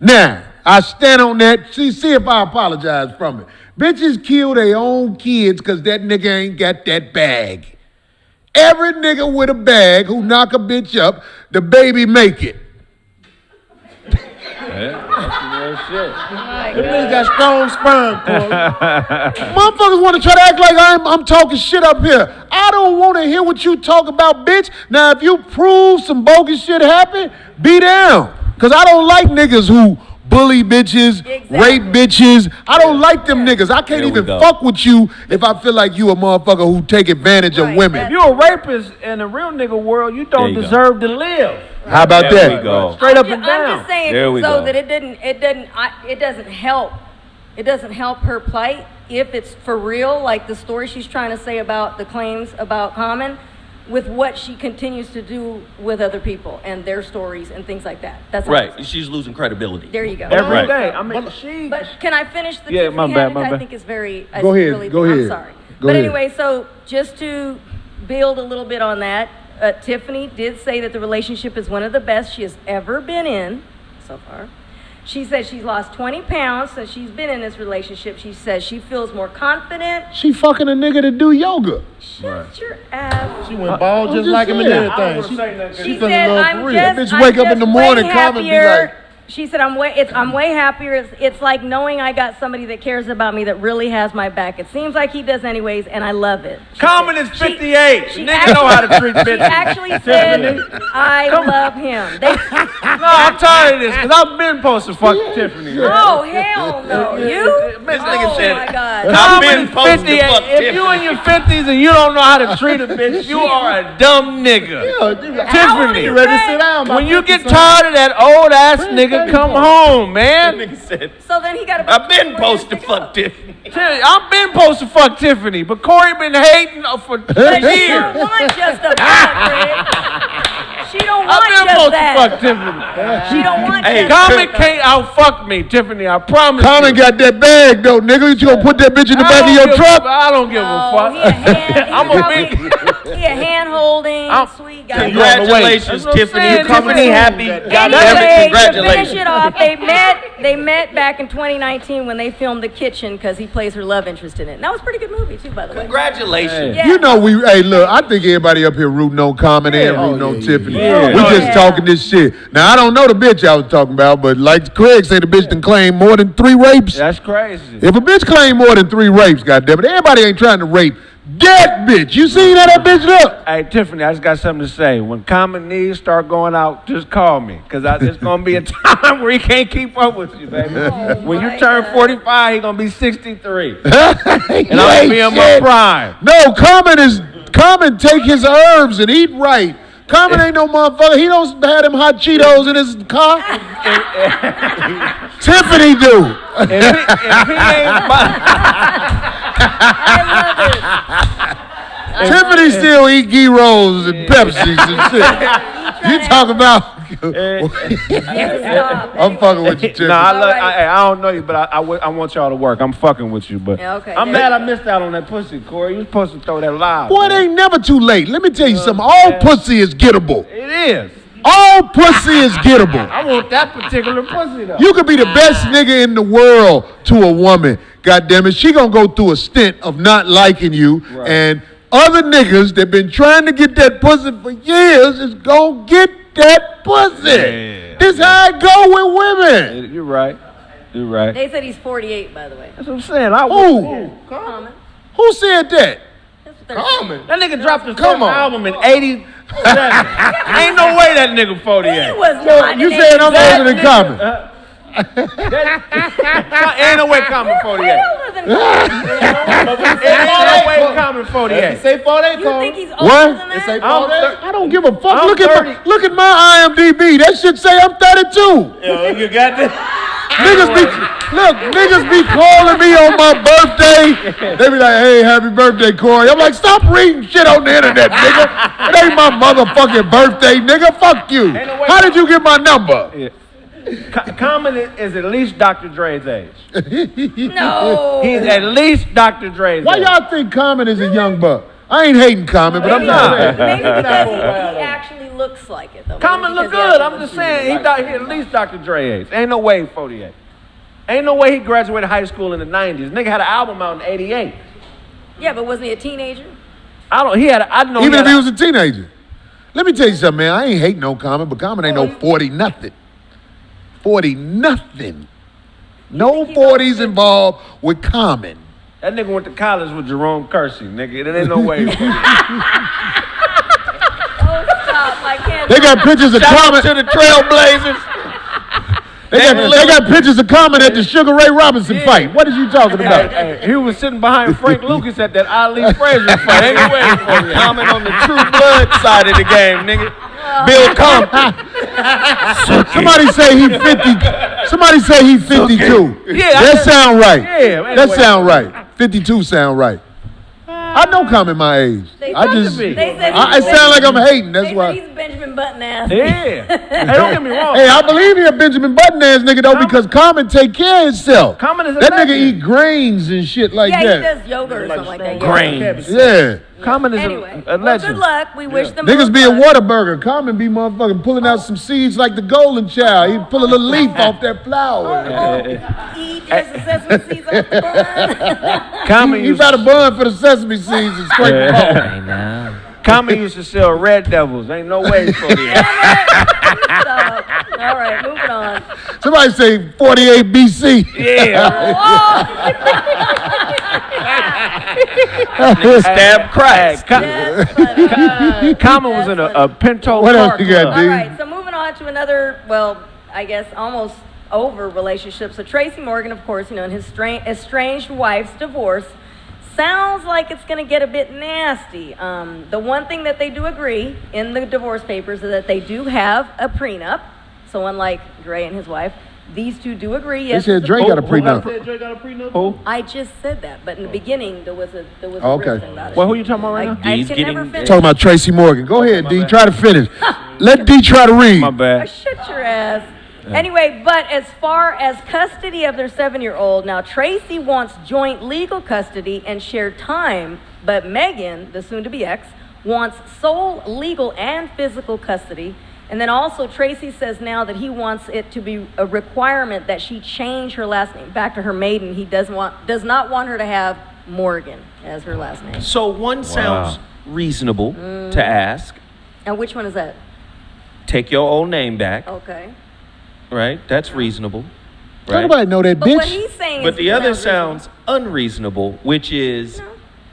Now, I stand on that. See if I apologize from it. Bitches kill their own kids because that nigga ain't got that bag. Every nigga with a bag who knock a bitch up, the baby make it. Them niggas got strong sperm, Corey. Motherfuckers want to try to act like I'm talking shit up here. I don't want to hear what you talk about, bitch. Now, if you prove some bogus shit happened, be down. Because I don't like niggas who bully bitches, rape bitches. I don't like them niggas. I can't There we even go. fuck with you if I feel like you a motherfucker who take advantage of Right, women. If you a rapist in the real nigga world, you don't There you go. deserve to live. How about There that? we go. Straight up I'm and just down. saying There we so go. that it doesn't help. It doesn't help her plight if it's for real, like the story she's trying to say about the claims about Common, with what she continues to do with other people and their stories and things like that. That's all I'm Right. saying. She's losing credibility. There you go. Every Right. day. I mean, she. But can I finish the Yeah, Tiffany my bad, Haddish? my I bad. think it's very. Go ahead, Really, go I'm ahead. sorry. Go But ahead. anyway, so just to build a little bit on that, Tiffany did say that the relationship is one of the best she has ever been in so far. She said she's lost 20 pounds since she's been in this relationship. She says she feels more confident. She fucking a nigga to do yoga. Shut your ass. She went bald I'm just just like him and saying. everything. She She fell said, in love I'm for real. That just, bitch wake I'm up in the just morning, way come and be happier. like- She said, I'm way happier. It's like knowing I got somebody that cares about me that really has my back. It seems like he does anyways, and I love it. She Common said- is 58. she Nigga know how to treat She bitches. actually said, I love him. No, I'm tired of this because I've been supposed to fuck Tiffany. Oh, hell no. You? This nigga Oh, said, my God. I've Common been is supposed to 58. fuck If you in your 50s and you don't know how to treat a bitch, you are a dumb nigga. How old are Tiffany, you, Ready to Kraig? sit down? when you get tired of that old ass nigga, come home, man. Nigga said, So then he got I've been supposed to fuck Tiffany. I've been supposed to fuck Tiffany, but Corey been hating for But she years. don't want just a fuck, Kraig. She don't I've want been just supposed to that. fuck Tiffany. She don't want Hey, just Common that. can't outfuck me, Tiffany. I promise Common you. got that bag though, nigga. You gonna put that bitch in the back of your truck? I don't give a fuck. He a hand, I'm a big. he a hand holding I'm- sweet guy. Congratulations, That's what I'm Tiffany. saying. Tiffany happy. God damn it, Anyway, to congratulations. finish it off, they met back in 2019 when they filmed The Kitchen because he plays her love interest in it. And that was a pretty good movie too, by the way. Congratulations. Yeah. You know hey, look, I think everybody up here rooting on Common and rooting on Tiffany. We just talking this shit. Now, I don't know the bitch I was talking about, but like Kraig said, the bitch done claimed more than 3 rapes. That's crazy. If a bitch claim more than 3 rapes, goddammit, everybody ain't trying to rape that bitch. You seen how that bitch look? Hey, Tiffany, I just got something to say. When Common needs start going out, just call me. Because it's going to be a time where he can't keep up with you, baby. When you turn 45, he going to be 63. And I'm going to be in my prime. No, Common take his herbs and eat right. Common ain't no motherfucker. He don't have them hot Cheetos in his car. Tiffany do. If he ain't Tiffany still eat ghee rolls and Pepsis and shit. You talk about. I'm fucking with you, Tiffany. I don't know you, but I want y'all to work. I'm fucking with you, but Yeah, okay. I'm mad I missed out on that pussy, Corey. You was supposed to throw that live. Boy, it ain't never too late. Let me tell you something. All pussy is gettable. It is. All pussy is gettable. I want that particular pussy, though. You could be the best nigga in the world to a woman. God damn it. She gonna go through a stint of not liking you. Right. And other niggas that been trying to get that pussy for years is gonna get that pussy. Yeah. This how it go with women. You're right. You're right. They said he's 48, by the way. That's what I'm saying. Who? Common. Who said that? That's what they're saying. That nigga dropped his Come first on. album in 87. Ain't no way that nigga 48. He was So not you an saying I'm eight. older than Common? Ain't no way Common 48. Way older than Common. Ain't no way Common 48. Say 48, You think he's older What? than They say that? 48. I don't give a fuck. I'm Look 30. at my IMDb. That shit say I'm 32. Yo, you got this? Niggas be calling me on my birthday. They be like, hey, happy birthday, Corey. I'm like, stop reading shit on the internet, nigga. It ain't my motherfucking birthday, nigga. Fuck you. no way. How did you get my number? Yeah. Common is at least Dr. Dre's age. No. He's at least Dr. Dre's Why age. y'all think Common is a young buck? I ain't hating Common, but I'm Nah. not saying. Maybe because he actually looks like it, though. Common Maybe look because good. he I'm just saying he at least Dr. Dre age. Ain't no way he 48. Ain't no way he graduated high school in the 90s. Nigga had an album out in 88. Yeah, but wasn't he a teenager? I know Even if he was a teenager. Let me tell you something, man. I ain't hating no Common, but Common ain't no 40 nothing. 40 nothing. No 40s involved with Common. That nigga went to college with Jerome Kersey, nigga. There ain't no way. Oh, stop. I can't. They got pictures of Common. To the Trailblazers. They got pictures of Common at the Sugar Ray Robinson fight. What is you talking about? Hey, he was sitting behind Frank Lucas at that Ali Frazier fight. Ain't no way for you. Common on the True Blood side of the game, nigga. Bill Compton. Somebody say he 50. Somebody say he 52. Yeah, That sound right. Yeah, That anyway. sound right. 52 sound right. I know Common my age. They I said- just. they said It sound like I'm hating. That's They said why. he's Benjamin Button ass. Yeah. Hey, don't get me wrong. Hey, I believe he a Benjamin Button ass nigga though because Common take care of himself. Common is a That nigga legend. eat grains and shit like Yeah, that. he does yoga or something like that. Grains. Yeah. Common is Anyway, a well, legend. good luck. We wish them Niggas both be a luck. Whataburger. Common be motherfucking pulling out some seeds like the golden child. He pull a little leaf off that flower. Eat just the sesame seeds off the bun. Common He used, got a bun for the sesame seeds and scrape them off. Hey, now. Common used to sell Red Devils. Ain't no way for you. So, all right, moving on. Somebody say 48 BC. Stab Kraig. That's funny. Common was in a Pinto What else car you got, club. D? All right, so moving on to another, well, I guess almost over relationship. So Tracy Morgan, of course, and his estranged wife's divorce sounds like it's going to get a bit nasty. The one thing that they do agree in the divorce papers is that they do have a prenup. So unlike Dre and his wife, these two do agree. They Yes, said it's a- Drake got a prenup. Dre got a prenup? Who? I just said that, but in the beginning there was a Oh, okay. riff about it. Well, who you talking about right now? I He's can getting- never finish. Talking about Tracy Morgan. Go ahead, D. Try to finish. Let D try to read. My bad. Shut your ass. Anyway, but as far as custody of their 7-year-old, now Tracy wants joint legal custody and shared time, but Megan, the soon-to-be ex, wants sole legal and physical custody. And then also Tracy says now that he wants it to be a requirement that she change her last name back to her maiden. He does not want her to have Morgan as her last name. So one sounds reasonable to ask. And which one is that? Take your old name back. Okay. Right? That's reasonable. Don't Right? nobody know that But what bitch. he's saying But is the other sounds sounds unreasonable, which is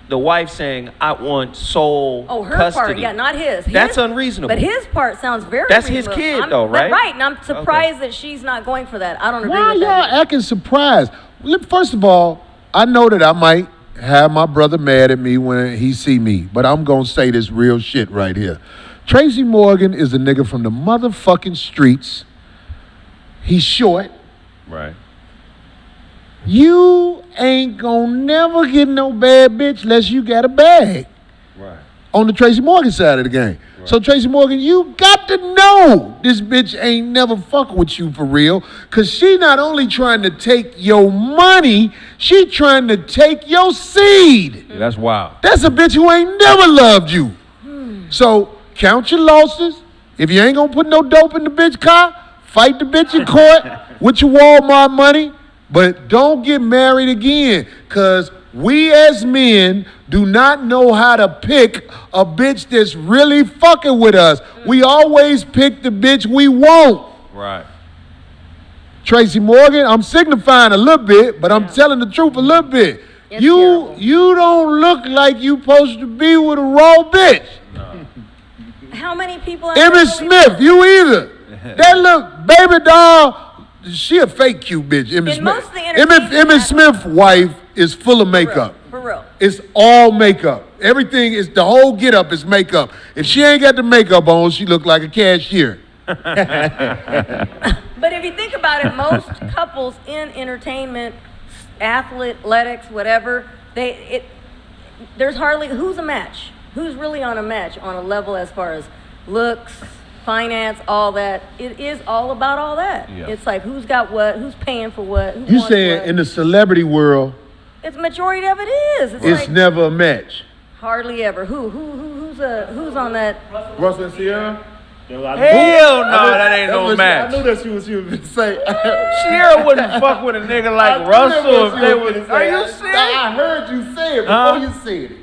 the wife saying, I want sole Oh, her custody. part, yeah, not his. That's His- unreasonable. But his part sounds very That's his reasonable. kid, though, right? Right, and I'm surprised that she's not going for that. I don't agree Why with y'all that. acting surprised? First of all, I know that I might have my brother mad at me when he see me, but I'm going to say this real shit right here. Tracy Morgan is a nigga from the motherfucking streets. He's short. Right. You ain't gonna never get no bad bitch unless you got a bag. Right. On the Tracy Morgan side of the game. Right. So Tracy Morgan, you got to know this bitch ain't never fuck with you for real. Cause she not only trying to take your money, she trying to take your seed. Yeah, that's wild. That's a bitch who ain't never loved you. So count your losses. If you ain't gonna put no dope in the bitch car, fight the bitch in court with your Walmart money. But don't get married again, because we as men do not know how to pick a bitch that's really fucking with us. We always pick the bitch we want. Right. Tracy Morgan, I'm signifying a little bit, but I'm telling the truth a little bit. It's You terrible. don't look like you supposed to be with a raw bitch. How many people are Emmett Smith, you either. That look, baby doll, she a fake cute bitch. Emmett In most Smith. of the entertainment Emmett Smith's wife is full of makeup. For real. It's all makeup. Everything is, the whole get up is makeup. If she ain't got the makeup on, she look like a cashier. But if you think about it, most couples in entertainment, athletics, whatever, there's hardly, who's a match? Who's really on a match on a level as far as looks, finance, all that? It is all about all that. Yeah. It's like who's got what, who's paying for what, who You wants saying what. in the celebrity world, It's majority of it is. It's it's like never a match. hardly ever. Who's on that? Russell and Sierra? Hell no, that ain't no I match. knew that she was going to say. Sierra wouldn't fuck with a nigga like Russell if they was. Are you serious? I heard you say it before Huh? you said it.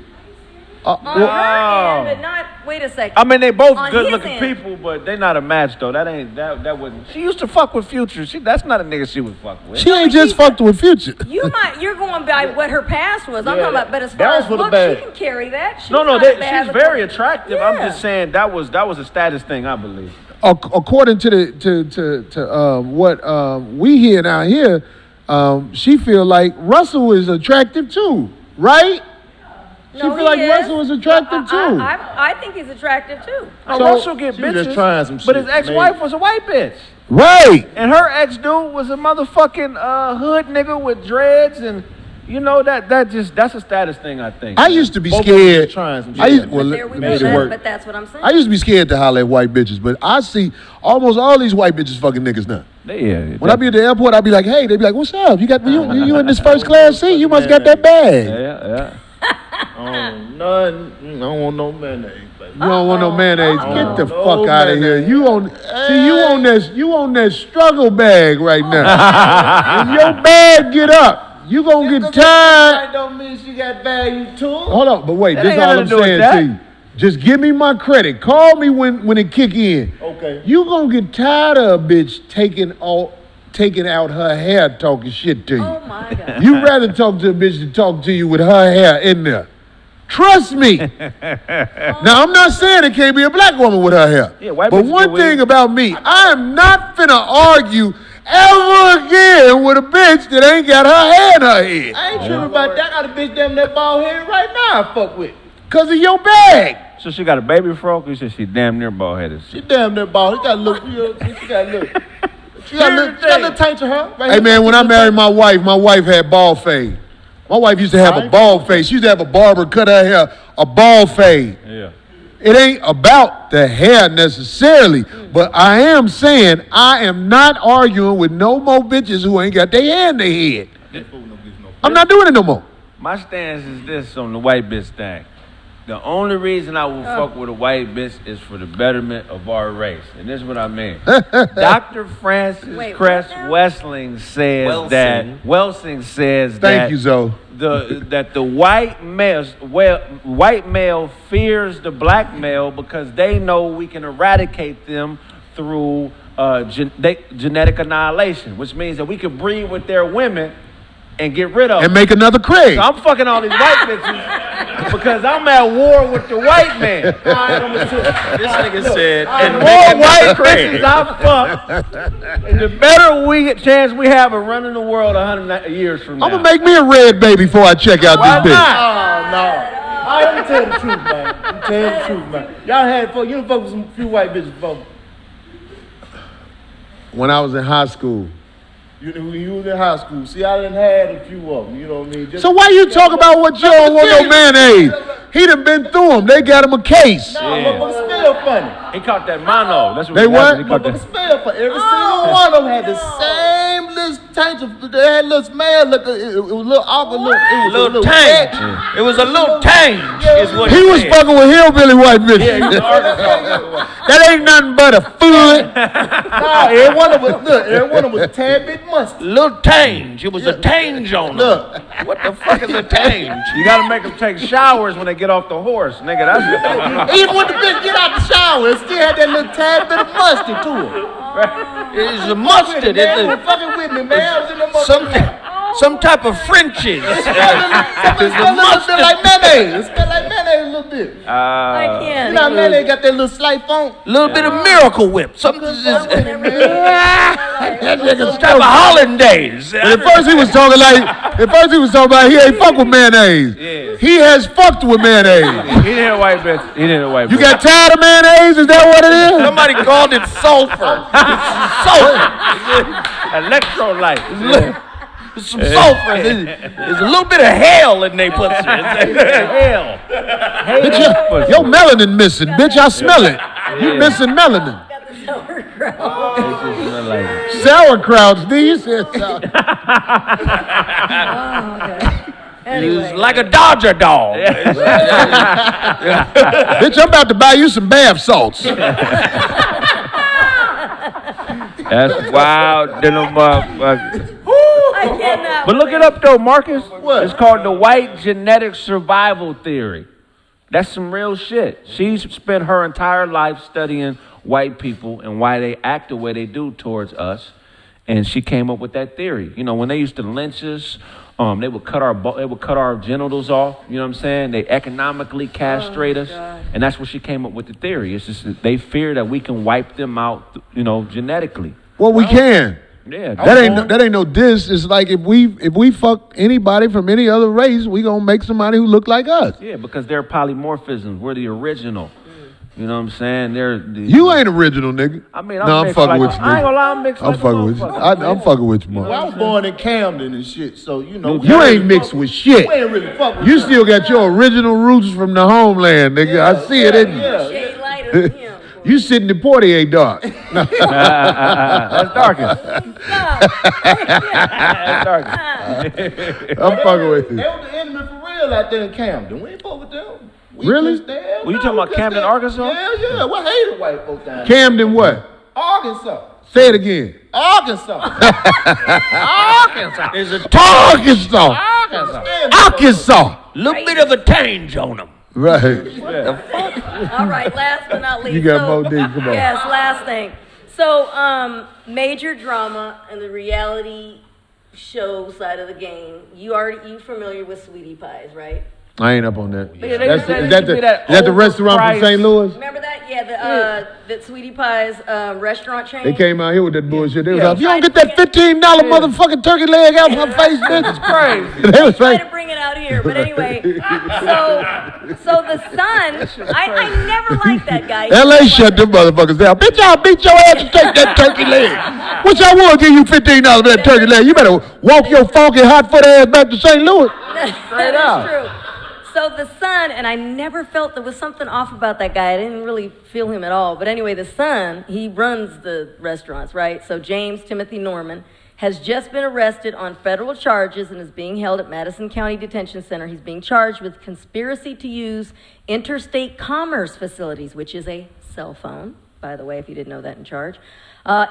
On her end, but not. Wait a second. I mean, they both On good his looking end. people, but they not a match though. That wouldn't. She used to fuck with Future. That's not a nigga she would fuck with. She ain't just fucked with Future. You're going by what her past was. I'm Yeah, talking about, but as that far was as for the looks, bad. she can carry that. She's No, not she's bad looking. very attractive. I'm Yeah. just saying that was a status thing, I believe. According to the what we hear down here, she feel like Russell is attractive too, right? She No, feel like he Russell is attractive too. I think he's attractive too. No, So- Russell get She was bitches, just trying some but shit, his ex-wife maybe. was a white bitch, Right. and her ex-dude was a motherfucking hood nigga with dreads, and you know that's a status thing, I think. I used to be Both of them scared. was trying some I shit. used, well, There we made go. it work. But that's what I'm saying. I used to be scared to holler at white bitches, but I see almost all these white bitches fucking niggas now. When I be at the airport, I be like, hey, they be like, what's up? You got you in this first class seat? You must got that bag. Yeah. None. I don't want no mayonnaise, baby. You don't want no mayonnaise. Get the no fuck out of here. mayonnaise. You on that struggle bag right now. When your bag get up, you gonna get tired. That don't mean she got value to her. Hold on, but wait, That this ain't is all nothing I'm to do with saying that. to you. Just give me my credit. Call me when it kick in. Okay. You gonna get tired of a bitch taking out her hair talking shit to you. Oh my God. You rather talk to a bitch than talk to you with her hair in there. Trust me. Now, I'm not saying it can't be a black woman with her hair. Yeah, white but bitches one get thing weird. about me, I am not finna argue ever again with a bitch that ain't got her hair in her head. I ain't tripping about that. I got a bitch damn that bald head right now I fuck with. Because of your bag. So she got a baby fro? You said she damn near bald headed. She damn that bald. She got a look. She got a look. She got a little taint to her. Right Hey, here. man, when I married my wife had bald fade. My wife used to have a bald fade. She used to have a barber cut her hair, a bald fade. Yeah. It ain't about the hair necessarily, but I am saying I am not arguing with no more bitches who ain't got their hair in their head. I'm not doing it no more. My stance is this on the white bitch thing. The only reason I will fuck with a white bitch is for the betterment of our race. And this is what I mean. Dr. Francis Cress Welsing says Thank you, Zoe. that the white male fears the black male because they know we can eradicate them through genetic annihilation, which means that we can breed with their women and get rid of And them. make another Kraig. So I'm fucking all these white bitches because I'm at war with the white man. This nigga said, And and more make white another bitches Kraig. I fuck, and the better chance we have of running the world 100 years from now. I'm gonna make me a red baby before I check out Why this bitch. not? Oh, no. Let me tell you the truth, man. Let me tell you the truth, man. Y'all had fuck, you done fuck with some few white bitches before. When I was in high school. When you was in high school, see, I done had a few of them, you know what I mean? Just, So why you talk about what you don't want no mayonnaise? He done been through them. They got him a case. No, motherfuckers still funny. He caught that mono. That's what They he got. what? He caught Motherfuckers that. still funny. Every single one of them had the same little taint of, they had little smell, it was a little awkward, it was a Little wet. tange. It was a little tange, is what He was said. fucking with hillbilly white bitches. That ain't nothing but a foot. Nah, every one of them was a tad bit musty. Little tange. It was a tange on them. Look. What the fuck is a tange? You gotta make them take showers when they get off the horse, nigga. That's Even when the bitch get out the shower, it still had that little tad bit of musty to it. It's a mustard. Man, It's was fucking with me, man. I was in the some type of Frenchies. It smelled a little bit like mayonnaise. It smelled like mayonnaise a little bit. I can't. You know how mayonnaise got that little slight funk? Little bit of Miracle Whip. Something That some type of hollandaise. But at first he was talking about he ain't fuck with mayonnaise. Yeah. He has fucked with mayonnaise. He didn't a white bitch. He didn't a white bitch. You got tired of mayonnaise? Is that what it is? Somebody called it sulfur. Sulfur. Electrolyte. Some sulfur. There's a little bit of hell in they pussy. Hell. Bitch, your melanin missing. Bitch, I smell it. You missing melanin. Got the sauerkraut. Sauerkrauts, D. You said sauerkraut. Oh, okay. Anyway. It's like a Dodger dog. Bitch, I'm about to buy you some bath salts. That's wild. Then them motherfuckers. I cannot. But look it up though, Marcus. What? It's called the white genetic survival theory. That's some real shit. She's spent her entire life studying white people and why they act the way they do towards us. And she came up with that theory. You know, when they used to lynch us, they would cut our genitals off. You know what I'm saying? They economically castrate us, God. and that's where she came up with the theory. It's just that they fear that we can wipe them out, you know, genetically. Well, we can. Yeah, That ain't no diss. It's like if we fuck anybody from any other race, we gonna make somebody who look like us. yeah, because they're polymorphisms. We're the original. You know what I'm saying? You ain't original, nigga. I mean, I'm mixed fucking like with you, I ain't nigga. gonna lie, I'm mixed I'm like a fucking with you. motherfucker. I'm fucking with you, Well, I man. was born in Camden and shit, so you know. You ain't mixed with shit. We ain't really fuck with You still got your original roots from the homeland, nigga. I see it in you. Shade lighter than him. You sitting in Portier dark. That's darkest. That's darkest. I'm fucking with They you. was the enemy for real out there in Camden. We ain't fuck with them. We Really? just there. Well, you talking about Camden, Arkansas? Yeah. We hated white folks down there. Camden what? Arkansas. Say it again. Arkansas. There's a Arkansas. Arkansas. little bit of a tange on them. Right. All right, last but not least. You got more D, come on. Yes, last thing. So, major drama and the reality show side of the game. You familiar with Sweetie Pies, right? I ain't up on that. Yeah, Is they that give me that the restaurant from overpriced- St. Louis? Remember that? Yeah, the Sweetie Pies restaurant chain. They came out here with that bullshit. They was Yeah. like, if you don't get that $15 motherfucking turkey leg out my face, bitch. It's crazy. They was Try like, to bring it out here, but anyway. So the son, I never liked that guy. LA shut them motherfuckers down. Bitch, I'll beat your ass and take that turkey leg. Which I will give you $15 for that turkey leg. You better walk your funky hot foot ass back to St. Louis. That is true. So the son, and I never felt there was something off about that guy. I didn't really feel him at all. But anyway, the son, he runs the restaurants, right? So James Timothy Norman has just been arrested on federal charges and is being held at Madison County Detention Center. He's being charged with conspiracy to use interstate commerce facilities, which is a cell phone, by the way, if you didn't know that in charge,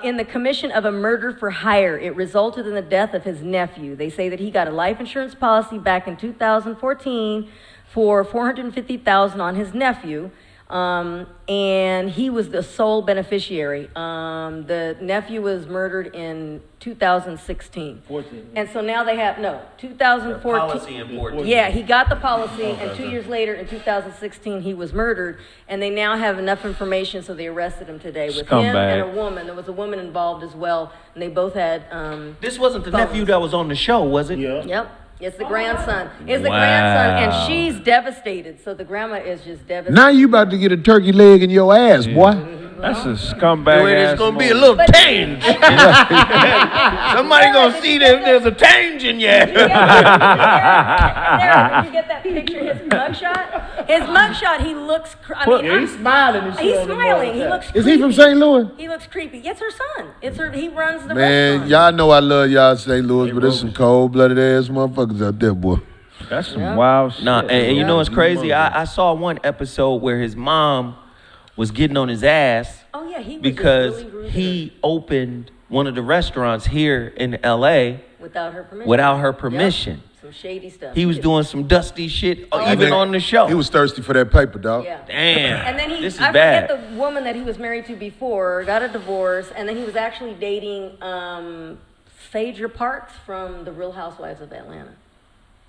in the commission of a murder for hire. It resulted in the death of his nephew. They say that he got a life insurance policy back in 2014 for $450,000 on his nephew. And he was the sole beneficiary. The nephew was murdered in 2016. 14. And so now they have, 2014. Policy in 14. Yeah, he got the policy, and 2 years later, in 2016, he was murdered. And they now have enough information, so they arrested him today with him and a woman. There was a woman involved as well, and they both had This wasn't the nephew that was on the show, was it? Yeah. Yep. It's the grandson. It's the grandson, and she's devastated. So the grandma is just devastated. Now you about to get a turkey leg in your ass, boy. That's a scumbag. There's gonna be a little tange. Somebody gonna see that there's a tange in you. Did you get that picture? His mugshot. His mugshot. He looks. He's smiling. And He's smiling. He looks. Is he from St. Louis? He looks creepy. It's her son. It's her. He runs the Man, restaurant. y'all know I love y'all St. Louis, but there's some cold-blooded ass motherfuckers out there, boy. That's some wild shit. Nah, and you know what's crazy? I saw one episode where his mom was getting on his ass. Oh yeah, he was because just really rude he opened one of the restaurants here in L.A. without her permission. Without her permission. Yep. Some shady stuff. He was doing some dusty shit, I even think on the show. He was thirsty for that paper, dog. Yeah. Damn. And then this is I bad. forget the woman that he was married to before, got a divorce, and then he was actually dating Phaedra Parks from The Real Housewives of Atlanta.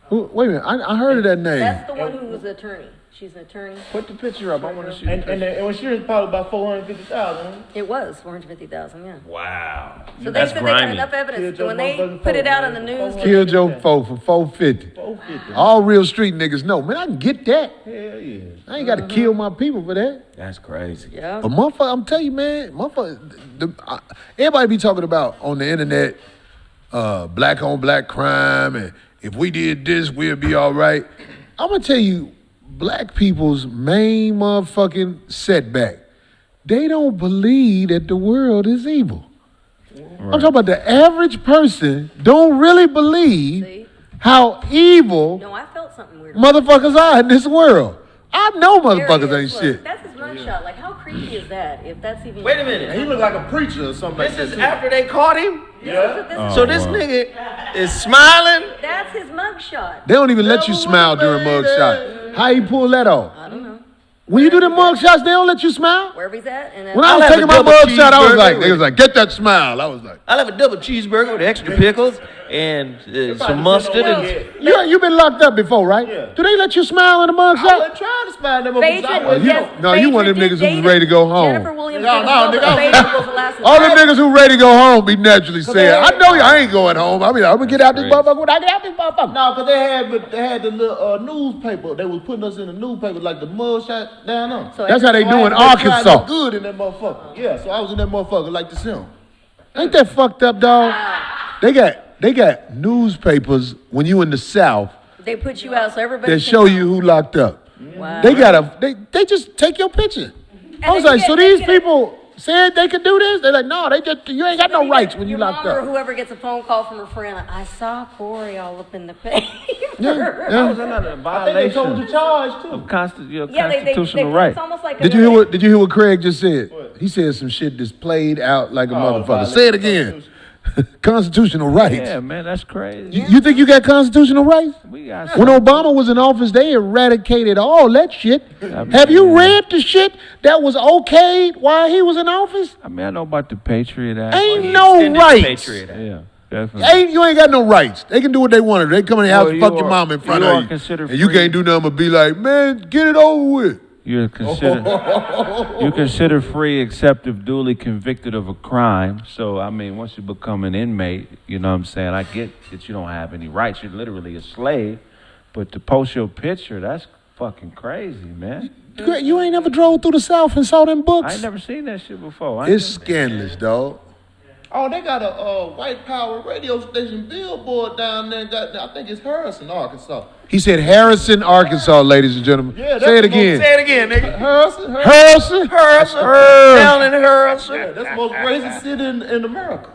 Wait a minute, I heard of that name. That's the one who was an attorney. She's an attorney. Put the picture up. I want to see. And when she was probably about 450,000. It was 450,000. Yeah. Wow. So That's they said they got grimy. enough evidence. Killed When your they motherfucking put it folk, out on man. the news, Killed your folk for 450. 450. All real street niggas know. Man, I can get that. Hell yeah. I ain't got to kill my people for that. That's crazy. yeah. But motherfucker, I'm telling you, man, motherfucker, everybody be talking about on the internet, black on black crime, and if we did this, we'll be all right. I'm gonna tell you, black people's main motherfucking setback, they don't believe that the world is evil. I'm talking about the average person don't really believe See? how evil No, I felt something weird. motherfuckers are in this world. I know There he motherfuckers is. ain't Look, shit. That's his mugshot. Like, how creepy is that? If that's even. Wait a minute. He looked like a preacher or something This like is that. after they caught him? This So this nigga is smiling? That's his mugshot. They don't even let you smile during mugshot. How you pull that off? I don't know. When you do the mugshots, they don't let you smile. Wherever he's at. And When I I'll was have taking a my double mugshot, I was cheeseburger like, with they was like, get that smile. I was like, I'll have a double cheeseburger with extra pickles and some mustard. And you been locked up before, right? Yeah. Do they let you smile in the I mugshot? wasn't trying to spy them up. Phaedra, you one of them niggas who was ready to go home. Jennifer Williams No, did no, well, nigga, but Phaedra was the last one. All them niggas who ready to go home be naturally saying, I know you, I ain't going home. I mean, I'm gonna get out this crazy. motherfucker when I get out this motherfucker. No, because they had the little newspaper. They was putting us in the newspaper like the mugshot down there. So That's how they do in They tried to Arkansas. look good in that motherfucker. Yeah, so I was in that motherfucker like the sim. Ain't that fucked up, dog? They got newspapers when you in the South They put you out so everybody that can show know. you who locked up. Wow. They just take your picture. I was then like, you so get- these they get a- people said they could do this? They're like, no, you ain't got no rights when you Your locked mom or up. whoever gets a phone call from her friend, like, I saw Corey all up in the paper. Yeah. Was another I think they told violation you charge too. of your Yeah, constitutional they, right. It's almost like Did you hear what Kraig just said? He said some shit that's played out like a motherfucker. Say it again. Constitutional rights. Yeah, man, that's crazy. You think you got constitutional rights? We got When Obama was in office, they eradicated all that shit. Have you read the shit that was okayed while he was in office? I mean, I know about the Patriot Act. Ain't no Extended rights. Patriot Act. Yeah, definitely. You ain't got no rights. They can do what they want to. They come in the house Well, and you fuck your are- mom in front you are of you. considered And you free. can't do nothing but be like, man, get it over with. You're considered free except if duly convicted of a crime. So, I mean, once you become an inmate, you know what I'm saying? I get that you don't have any rights. You're literally a slave. But to post your picture, that's fucking crazy, man. You ain't never drove through the South and saw them books? I ain't never seen that shit before. It's scandalous, dog. Oh, they got a white power radio station billboard down there. I think it's Harrison, Arkansas. He said Harrison, Arkansas, ladies and gentlemen. Yeah, say it again. Say it again, nigga. Harrison. Harrison. Down in Harrison. Yeah, that's the most racist city in America.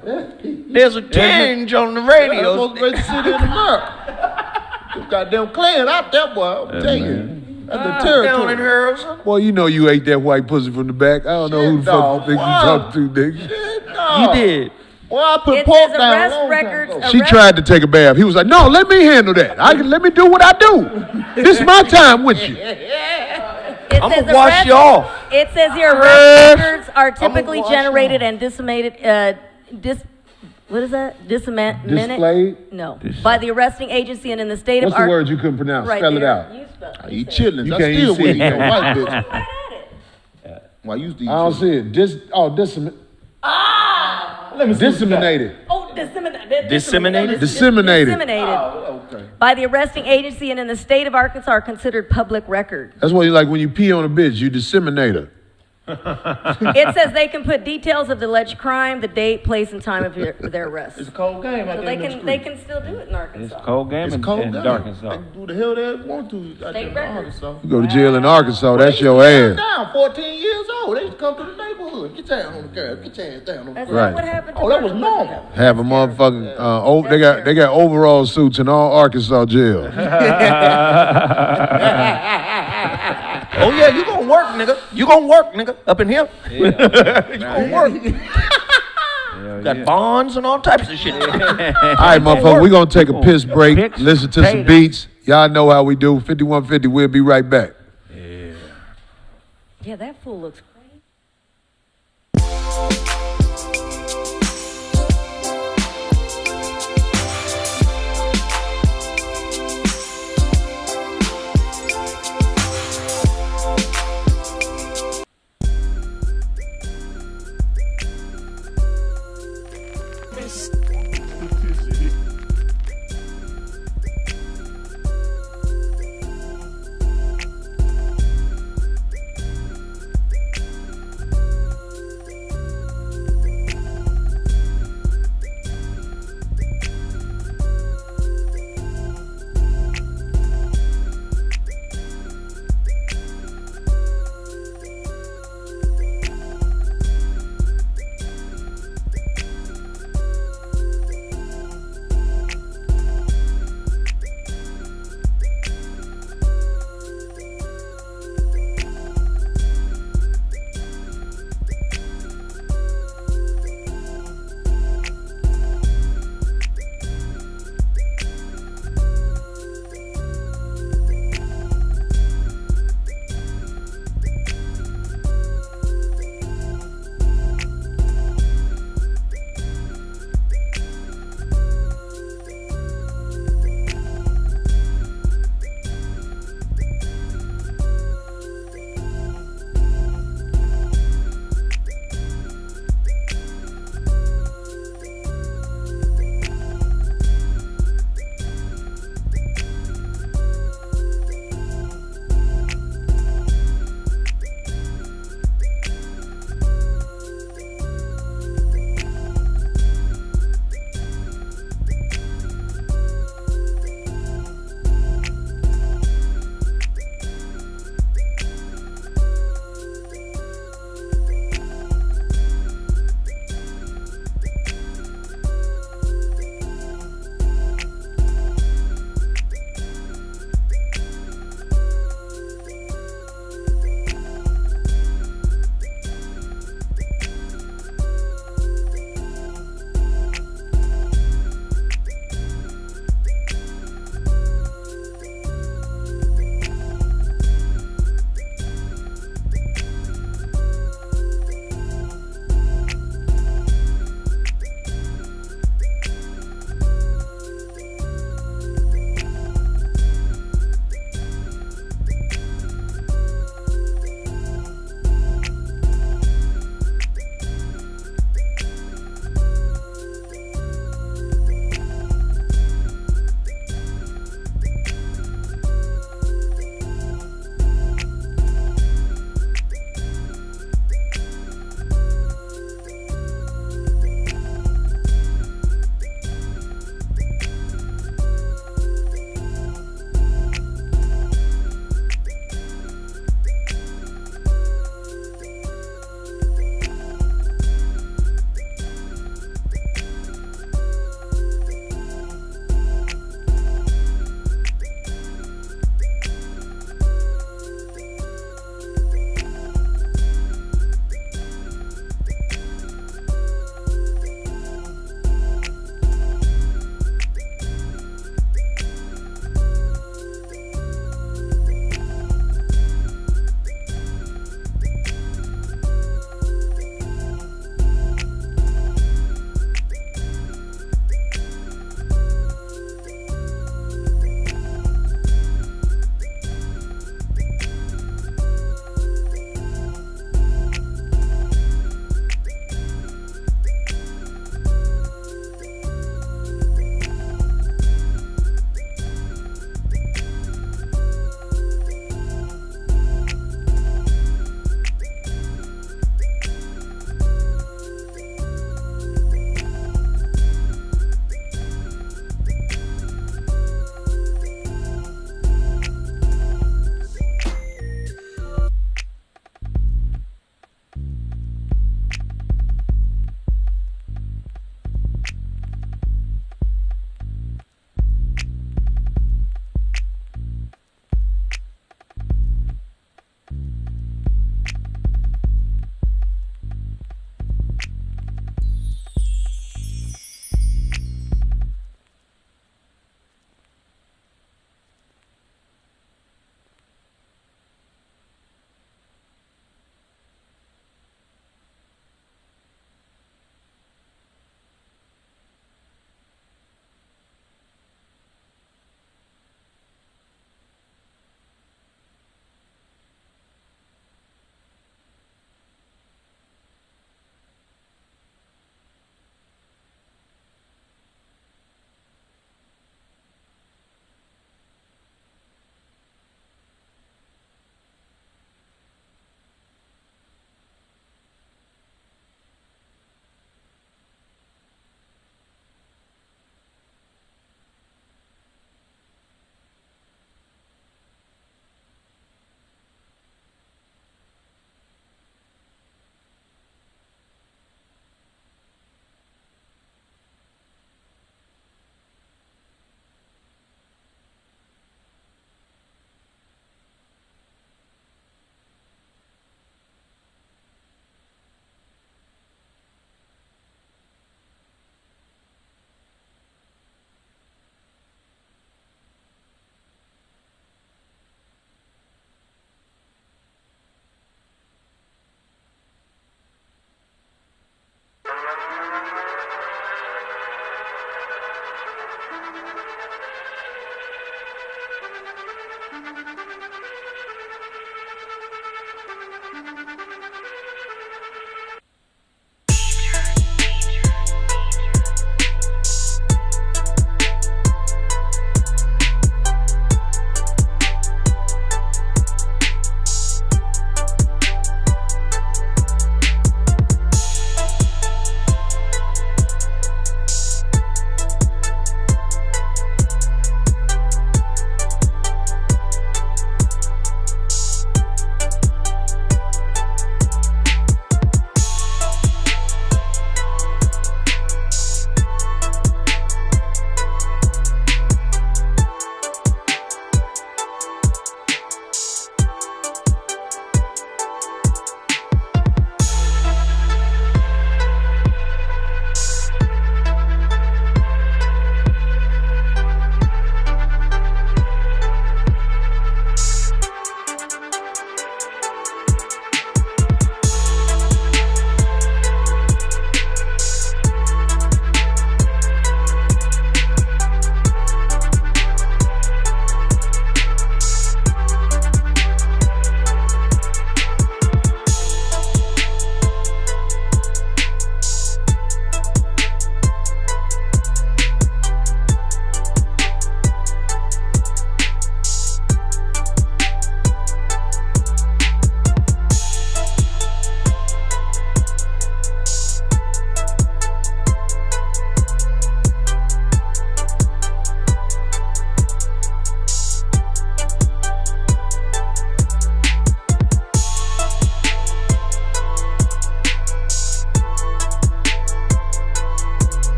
There's a tinge on the That's the radio. most racist city in America. Them goddamn clan out there, boy. I'm telling you. That's the Down in territory. Harrison. Well, you know you ate that white pussy from the back. I don't know who the fuck dog. you think you Wow. talking to, nigga. Shit, You dog. did. Well, I put It pork says down a arrest long time records. ago. She tried to take a bath. He was like, no, let me handle that. Let me do what I do. This is my time with you. It I'm says gonna wash arrest- you off. It says here arrest records are typically wash you generated and disseminated. What is that? Disseminated? Displayed? No. By the arresting agency and in the state What's of the word you couldn't pronounce? Right Spell it there. out. You spell it. You chillin'. You I can't still even with see you, it. white bitch. Right at it. Well, I used to eat I don't chicken. see it. Disseminated. Let me see. Disseminated. Oh, disseminated. Disseminated? Disseminated. Disseminated. Oh, okay. By the arresting agency and in the state of Arkansas are considered public record. That's what you like when you pee on a bitch. You disseminate her. It says they can put details of the alleged crime, the date, place, and time of their arrest. It's a cold game out So there in they them can streets. still do it in Arkansas. It's cold game It's in, cold in game. Arkansas. They can do the hell they want to out there State in record. Arkansas. You go to jail in Arkansas, that's They your used to ass. down 14 years old. They used to come to the neighborhood. Get your ass on the curb. Get your ass down on the That's curb. Right. not what happened. To Oh, that was Arkansas. normal. Have a motherfucking they got overall suits in all Arkansas jails. Oh yeah, you gonna work, nigga. You gonna work, nigga. Up in here. You gonna work. Got bonds and all types of shit. All right, motherfucker, we're gonna take a piss break, Picks, listen to some potatoes. beats. Y'all know how we do. 5150, we'll be right back. Yeah, that fool looks great.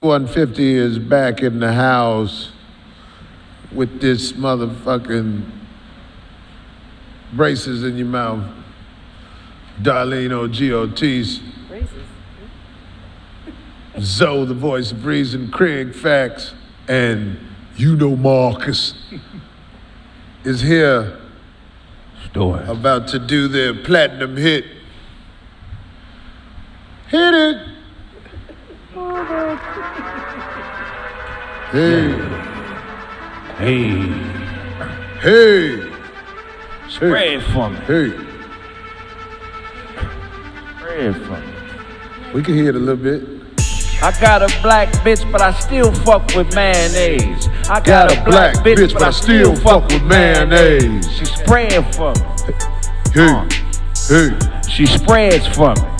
150 is back in the house with this motherfucking braces in your mouth. Darlene O.G. Ortiz. Braces. Zoe, the voice of reason, Kraig, facts, and you know Maaacus is here about to do their platinum hit. Hit it! Hey. Hey. Hey. Spray it for me. Hey. Spray it for me. We can hear it a little bit. I got a black bitch, but I still fuck with mayonnaise. I got a black bitch, but I still fuck with mayonnaise. She spraying for me. Hey. Hey. She sprays for me.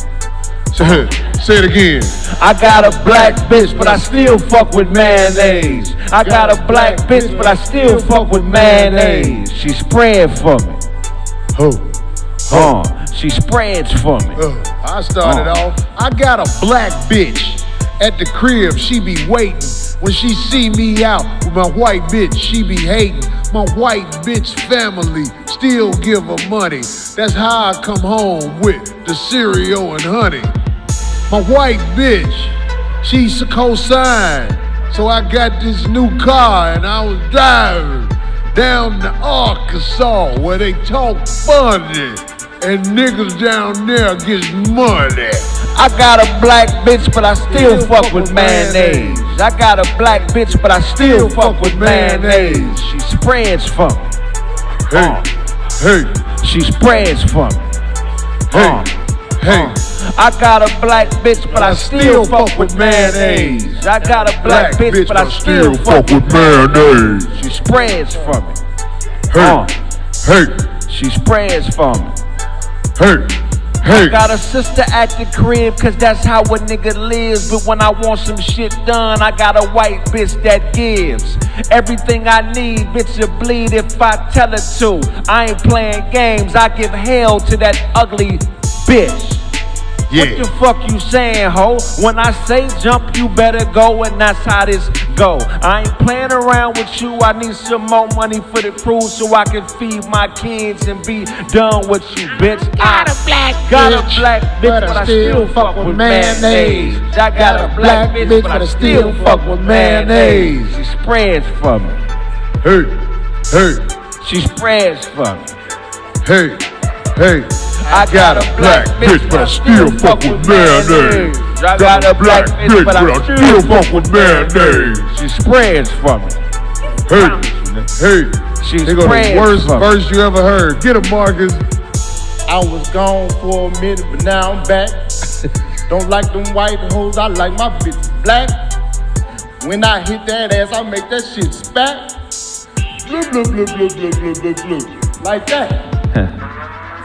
Say it again. I got a black bitch, but I still fuck with mayonnaise. I got a black bitch, but I still fuck with mayonnaise. She spraying for me. She spreads for me. I started off. I got a black bitch at the crib. She be waiting. When she see me out with my white bitch, she be hating. My white bitch family still give her money. That's how I come home with the cereal and honey. My white bitch, she's co-signed. So I got this new car and I was driving down to Arkansas where they talk funny and niggas down there gets money. I got a black bitch, but I still fuck with mayonnaise. I got a black bitch, but I still fuck with mayonnaise. She spreads for me. Hey. She spreads for me. Hey. I got a black bitch, but I still fuck with mayonnaise. I got a black bitch, but I still fuck with mayonnaise. She spreads for me. She spreads for me. I got a sister at the crib, cause that's how a nigga lives. But when I want some shit done, I got a white bitch that gives everything I need. Bitch will bleed if I tell her to. I ain't playing games, I give hell to that ugly bitch. What the fuck you saying, ho? When I say jump, you better go, and that's how this go. I ain't playing around with you. I need some more money for the crew so I can feed my kids and be done with you, bitch. Got a black bitch, but I still fuck with mayonnaise. I got a black bitch, but I still fuck with mayonnaise. She spreads for me. She spreads for me. I got a black bitch, but I still fuck with mayonnaise. I got a black bitch, but I still fuck with mayonnaise. She spreads for me. She They go the worst verse you ever heard. Get him, Marcus. I was gone for a minute, but now I'm back. Don't like them white hoes, I like my bitch black. When I hit that ass, I make that shit spat. Bloop, bloop, bloop, bloop, bloop, bloop, bloop, bloop. Like that.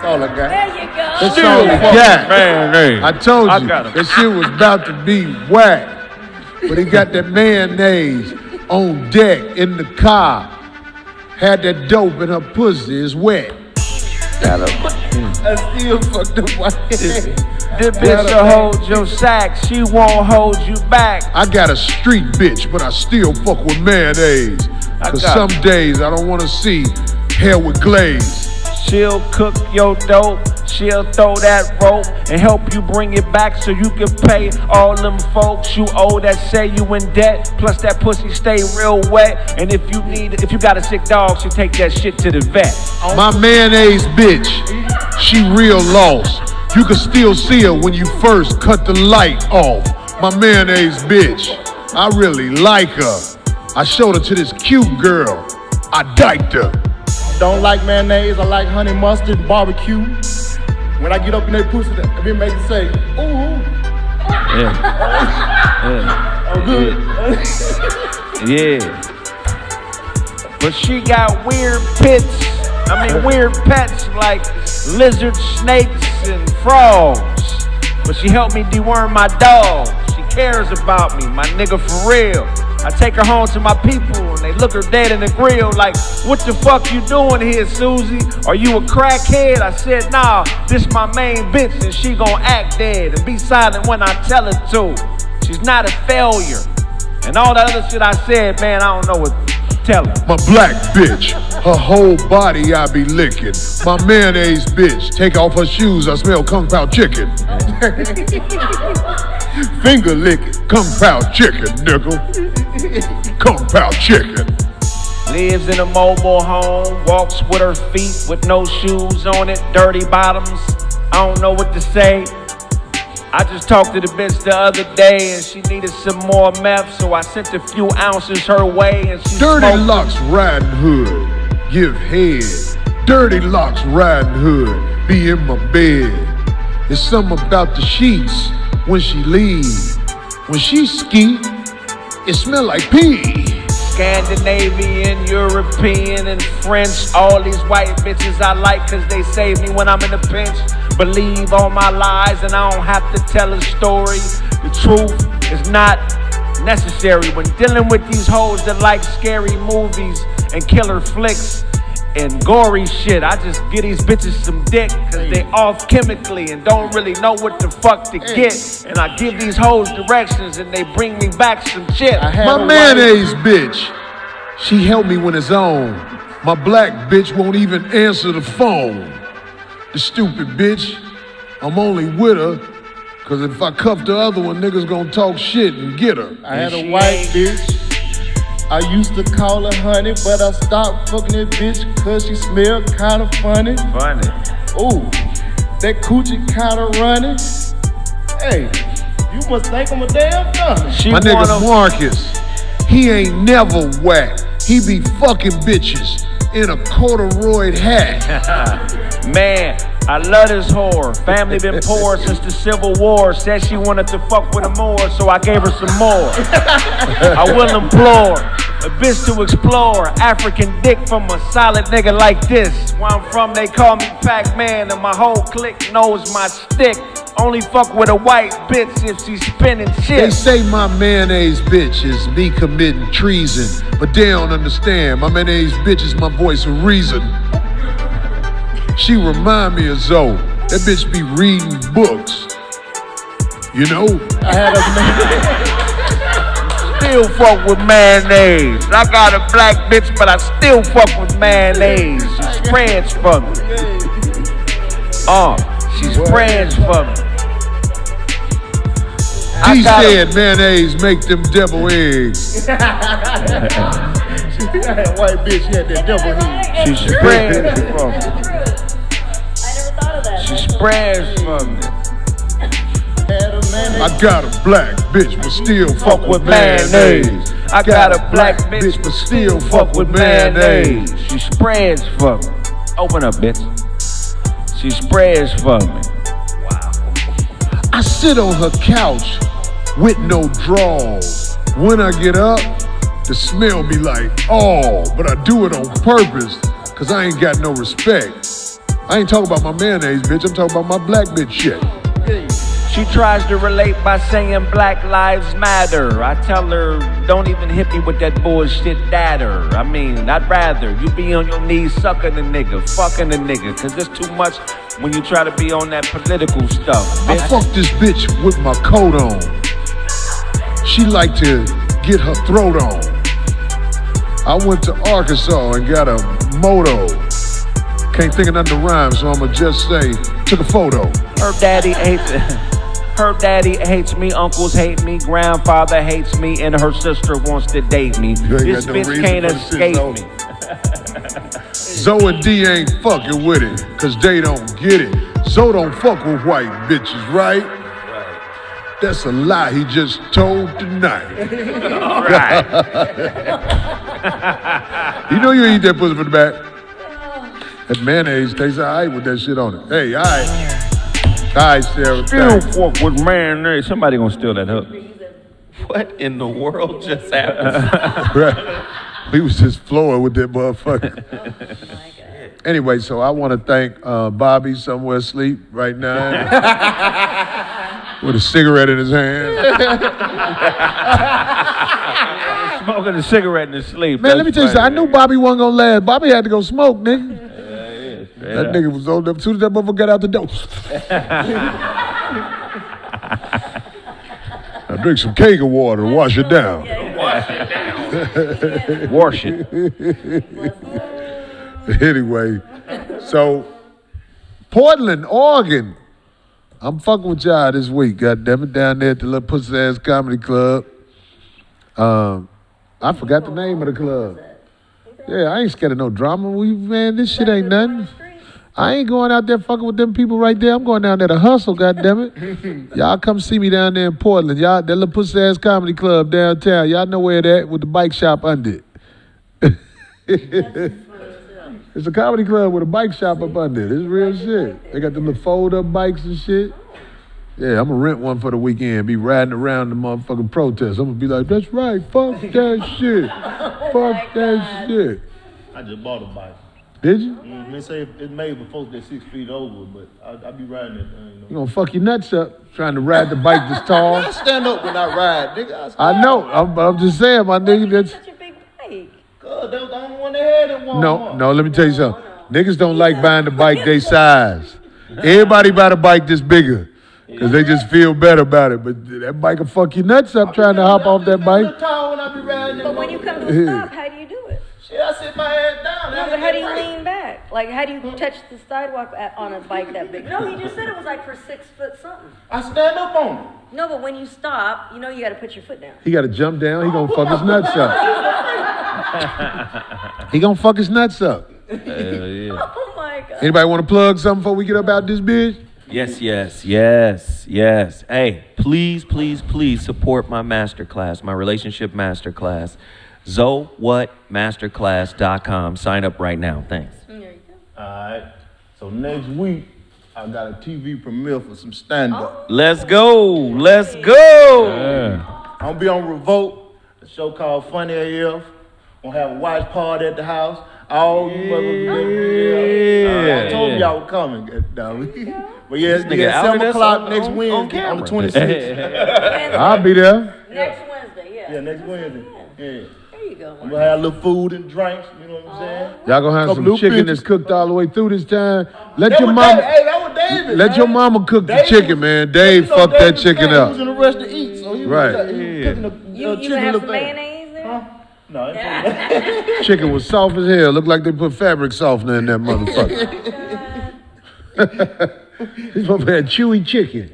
That's all I got. There you go. That's all I got. I told you, that shit was about to be whack. But he got that mayonnaise on deck in the car. Had that dope in her pussy, it's wet. I still fuck the white. This bitch will hold your sack, she won't hold you back. I got a street bitch, but I still fuck with mayonnaise. Cause some days I don't wanna see hair with glaze. She'll cook your dope, she'll throw that rope and help you bring it back so you can pay all them folks you owe that say you in debt. Plus that pussy stay real wet. And if you got a sick dog, she'll take that shit to the vet. My mayonnaise bitch, she real lost. You can still see her when you first cut the light off. My mayonnaise bitch, I really like her. I showed her to this cute girl. I diked her. Don't like mayonnaise, I like honey mustard, barbecue. When I get up in that pussy, I be make it say, ooh. I'm good. Yeah. But she got weird weird pets like lizards, snakes, and frogs. But she helped me deworm my dog. She cares about me, my nigga, for real. I take her home to my people and they look her dead in the grill like, what the fuck you doing here, Susie? Are you a crackhead? I said, nah, this my main bitch and she gon' act dead and be silent when I tell her to. She's not a failure. And all that other shit I said, man, I don't know what to tell her. My black bitch, her whole body I be licking. My mayonnaise bitch, take off her shoes, I smell Kung Pao chicken. Finger licking, Kung Pao chicken, nigga. Kung Pao chicken. Lives in a mobile home, walks with her feet with no shoes on it, dirty bottoms. I don't know what to say. I just talked to the bitch the other day and she needed some more meth, so I sent a few ounces her way and she Dirty smoked. Locks riding hood, give head. Dirty Locks riding hood, be in my bed. There's something about the sheets when she leave. When she skeet, it smell like pee. Scandinavian, European, and French. All these white bitches I like cause they save me when I'm in a pinch. Believe all my lies and I don't have to tell a story. The truth is not necessary when dealing with these hoes that like scary movies and killer flicks and gory shit. I just give these bitches some dick cause they off chemically and don't really know what the fuck to get. And I give these hoes directions and they bring me back some shit. My mayonnaise bitch, she help me when it's on. My black bitch won't even answer the phone. The stupid bitch, I'm only with her cause if I cuff the other one, niggas gonna talk shit and get her. I had a white bitch. I used to call her honey, but I stopped fucking that bitch cause she smelled kinda funny. Funny. Ooh, that coochie kinda running. Hey, you must think I'm a damn dummy. My nigga Maaacus, he ain't never whack. He be fucking bitches in a corduroy hat. Man, I love this whore. Family been poor since the Civil War. Said she wanted to fuck with her more, so I gave her some more. I will implore a bitch to explore African dick from a solid nigga like this. Where I'm from, they call me Pac-Man, and my whole clique knows my stick. Only fuck with a white bitch if she's spinning shit. They say my mayonnaise bitch is me committing treason, but they don't understand. My mayonnaise bitch is my voice of reason. She remind me of Zoe. That bitch be reading books. You know? I had a Still fuck with mayonnaise. I got a black bitch, but I still fuck with mayonnaise. She spreads for me. She spreads for me. He said mayonnaise make them devil eggs. that white bitch had that double head. She spreads for me. I never thought of that. She spreads for me. I got a black bitch, but still fuck with mayonnaise. I got a black bitch, but still fuck with mayonnaise. She spreads for me. Open up, bitch. She spreads for me. I sit on her couch with no drawers. When I get up, the smell be like, oh, but I do it on purpose, cause I ain't got no respect. I ain't talking about my mayonnaise, bitch, I'm talking about my black bitch shit. She tries to relate by saying Black Lives Matter. I tell her, don't even hit me with that bullshit datter. I mean, I'd rather you be on your knees sucking a nigga, fucking a nigga, cause it's too much when you try to be on that political stuff, bitch. I fucked this bitch with my coat on. She like to get her throat on. I went to Arkansas and got a moto. Can't think of nothing to rhyme, so I'ma just say, took a photo. Her daddy hates me, uncles hate me, grandfather hates me, and her sister wants to date me. This bitch can't escape me. Zoe and D ain't fucking with it, cause they don't get it. Zoe don't fuck with white bitches, right? That's a lie he just told tonight. Right. You know you eat that pussy from the back. That mayonnaise tastes all right with that shit on it. Hey, all right. All right, Sarah. Still fuck with mayonnaise. Somebody gonna steal that hook. What in the world just happened? Right. We was just flowing with that motherfucker. Anyway, so I want to thank Bobby somewhere asleep right now with a cigarette in his hand. Smoking a cigarette in his sleep. Man, let me tell you something. I knew Bobby wasn't gonna last. Bobby had to go smoke, nigga. That nigga was on there. As soon as that motherfucker got out the door. I drink some keg of water and wash it down. Wash it. Anyway, so Portland, Oregon. I'm fucking with y'all this week, goddammit, down there at the little pussy ass comedy club. I forgot the name of the club. Yeah, I ain't scared of no drama. Man, this shit ain't nothing. I ain't going out there fucking with them people right there. I'm going down there to hustle, goddammit. Y'all come see me down there in Portland. Y'all, that little pussy ass comedy club downtown. Y'all know where that with the bike shop under it. It's a comedy club with a bike shop up under it. It's real shit. They got the little fold-up bikes and shit. Yeah, I'm gonna rent one for the weekend. Be riding around the motherfucking protest. I'm gonna be like, that's right, fuck that shit. Fuck that shit. I just bought a bike. Did you? They say it's made for folks that 6 feet over, but I be riding that thing. You gonna fuck your nuts up trying to ride the bike this tall. I stand up when I ride, nigga. I know, I'm just saying, my nigga, that's... Such a big bike. God, they was the only one that had it. No, let me tell you something. Niggas don't like buying the bike they size. Everybody buy the bike this bigger. Because they just feel better about it. But that bike will fuck your nuts up trying to hop off that bike. But when you come to a stop, how do you do it? Shit, I sit my head down. No, but how do you lean back? Like, how do you touch the sidewalk on a bike that big? No, he just said it was like for 6 foot something. I stand up on it. No, but when you stop, you know you got to put your foot down. He got to jump down. He gonna fuck his nuts up. He gonna fuck his nuts up. Yeah. Oh my God. Anybody want to plug something before we get up out this bitch? Yes. Hey, please support my masterclass, my relationship masterclass. ZoWhatMasterclass.com. Sign up right now. Thanks. There you go. All right. So next week, I got a TV premiere for some stand-up. Let's go. Yeah. I'm going to be on Revolt, a show called Funny AF. Gonna have a watch party at the house. All you motherfuckers. I told y'all were coming. But yeah, it's 7 o'clock next Wednesday on the 26th. I'll be there. Next Wednesday, yeah. Yeah, next Wednesday. Yeah. There you go. I'm gonna have a little food and drinks, you know what I'm saying? Y'all gonna have Couple some little chicken bitches. that's cooked all the way through this time. Let That your was mama. David. Hey, that was David. Let your man. mama cook the David chicken, was- man. Dave you know, fucked that David chicken He up. was in the rest to eat, so he was, Right. he was cooking the You chicken have little some thing. mayonnaise there? Huh? No, I ain't Chicken was soft as hell. Looked like they put fabric softener in that motherfucker. This motherfucker had chewy chicken.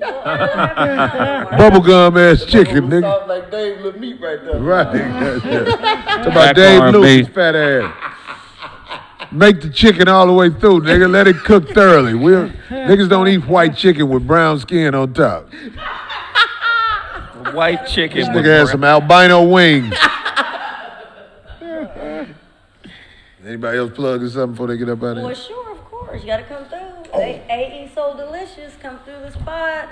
Bubblegum ass chicken, nigga. soft like Dave little meat right there. Right. Talk about Back Dave arm, Lewis's B. fat ass. Make the chicken all the way through, nigga. Let it cook thoroughly. Niggas don't eat white chicken with brown skin on top. White chicken. This nigga has some albino wings. Anybody else plugging something before they get up out of Well, here? sure, of course. You got to come through. AE So Delicious. Come through the spot.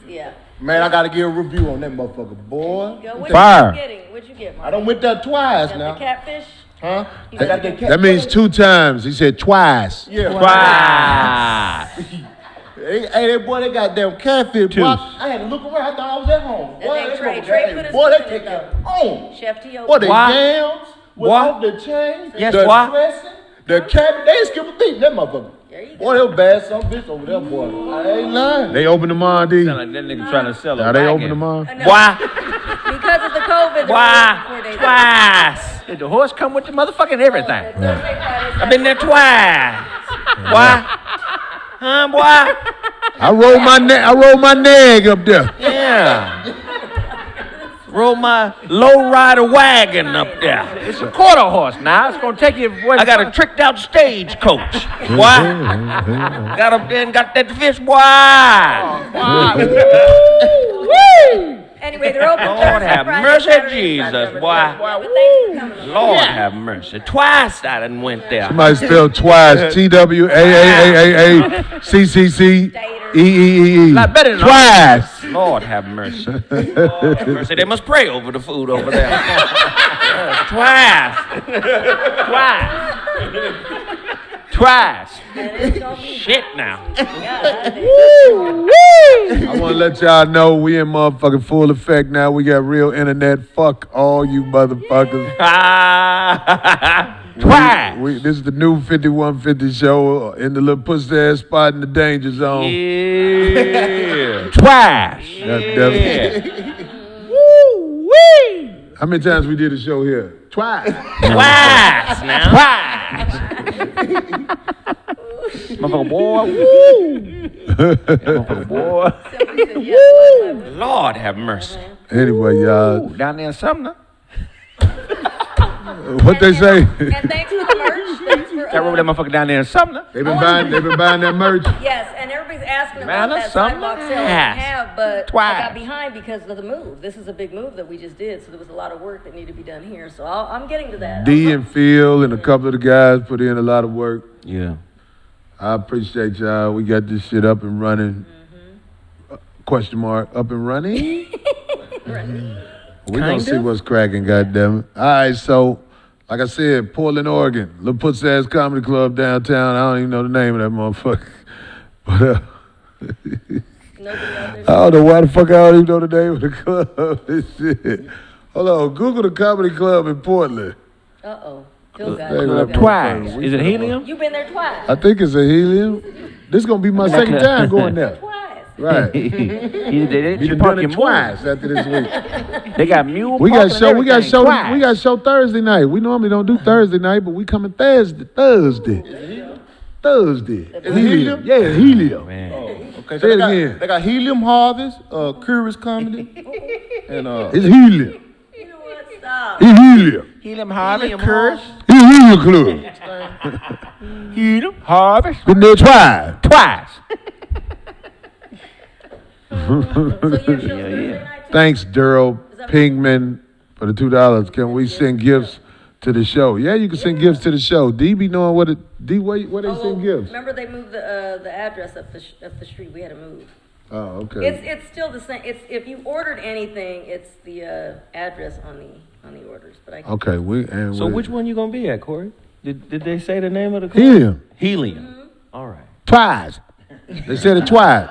Yeah. Man, I gotta give a review on that motherfucker, boy. Go. What Fire. you getting? What you get, Mark? I done went there twice Got now. the catfish? Huh? You I got got that cat. That means 2 times. He said twice. Yeah. Hey, that boy, that goddamn catfish. Boy, I had to look around. I thought I was at home. That Boy, thing that Trey motherfucker- put his boy, foot they in take it, that home. Chef T.O. What, the Why? yams without the chain, Yes, the why? dressing, the cabbage. They didn't skip a beat, that motherfucker. There you go. Boy, they was bad some bitch over there, boy. I ain't lying. They open them on, D. Sound like that nigga trying to sell Now a they wagon. open them on. No, Why? Because of the COVID. they're Why? open 4 days. Twice. Did the horse come with the motherfucking everything? Thursday, Friday, I've been there twice. Why? Huh, boy? I roll my nag up there. Yeah. Roll my low rider wagon up there. It's a quarter horse now. It's gonna take you away. I got a tricked out stagecoach. Why? Got up there and got that fish. Why? Anyway, they're open Lord Thursday, have Friday, mercy, Saturday, Jesus, Sunday. boy. Yeah, but thanks for coming along. Lord have mercy. Twice I done went there. Somebody spelled twice. TWAAAACCCEEEE. Lot better than Twice. Lord have mercy. Lord have mercy. They must pray over the food over there. Twice. And it's gonna be Shit now. I want to let y'all know we in motherfucking full effect now. We got real internet. Fuck all you motherfuckers. Twice. This is the new 5150 show in the little pussy ass spot in the danger zone. Yeah. twice. God damn it. How many times we did a show here? Twice. Twice now. Motherfucker boy. Woo. Motherfucker boy. Lord have mercy. Anyway, y'all, Down there in Sumner. what they say? And thanks for the merch. Thanks for, That road that motherfucker down there in Sumner. They've been buying that merch. yes, and everybody's asking Man, about that's that something. sidewalk sale Yes. we have, but Twice. I got behind because of the move. This is a big move that we just did, so there was a lot of work that needed to be done here. So I'm getting to that. D and Phil and a couple of the guys put in a lot of work. Yeah. I appreciate y'all. We got this shit up and running. Question mark, up and running? We gonna see what's cracking, goddammit. All right, so, like I said, Portland, Oregon, Little Pussy Ass Comedy Club downtown. I don't even know the name of that motherfucker. But, I don't know why the fuck I don't even know the name of the club. This shit. Hold on, Google the comedy club in Portland. Uh-oh. Phil got Hey, it. look, Twice. We Is it finna- helium? You've been there twice. I think it's a helium. This gonna be my second time going there. Twice. Right. They We done done it twice after this week. They got mule. We got parking show. and We got everything show. twice. We got show Thursday night. We normally don't do Thursday night, but we coming Thursday. Thursday. Is it helium? Yeah, helium. Man. Okay, Say it again. They got Helium Harvest, Curious Comedy, and It's helium. You know what? Stop. It's helium. Helium Harvest, Curse. It's helium club. Helium Harvest. Been there twice. So your show's Thursday night too? Thanks, Daryl Pinkman, for the $2. Can we send gifts to the show? Yeah, you can send gifts to the show. D be knowing what it. D, where they send gifts? Remember they moved the address up the street. We had to move. Oh, okay. It's still the same. It's if you ordered anything, it's the address on the orders. But I can Okay, So which one you gonna be at, Corey? Did they say the name of the club? Helium. Helium. All right. Twice. They said it twice.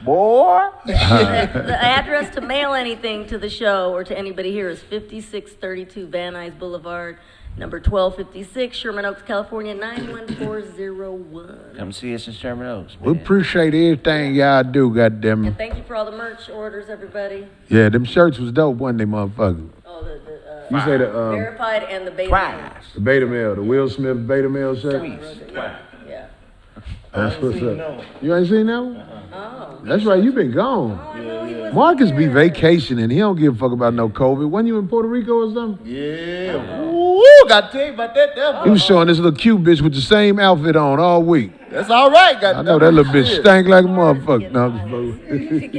Boy. the address to mail anything to the show or to anybody here is 5632 Van Nuys Boulevard, number 1256, Sherman Oaks, California, 91401. Come see us in Sherman Oaks. We appreciate everything y'all do, goddammit. And thank you for all the merch orders, everybody. Yeah, them shirts was dope, wasn't they, motherfucker? Oh, You say the verified and the beta. Twice. the beta mail, the Will Smith beta mail shirt. Yeah. That's what's up. You ain't seen that one? Oh. That's right, you been gone. I know he was Marcus be here. vacationing. He don't give a fuck about no COVID. Wasn't you in Puerto Rico or something? yeah. Ooh, got to tell you about that. He was showing this little cute bitch with the same outfit on all week. That's all right. I know that little bitch stank like a motherfucker. No, I'm just fucking.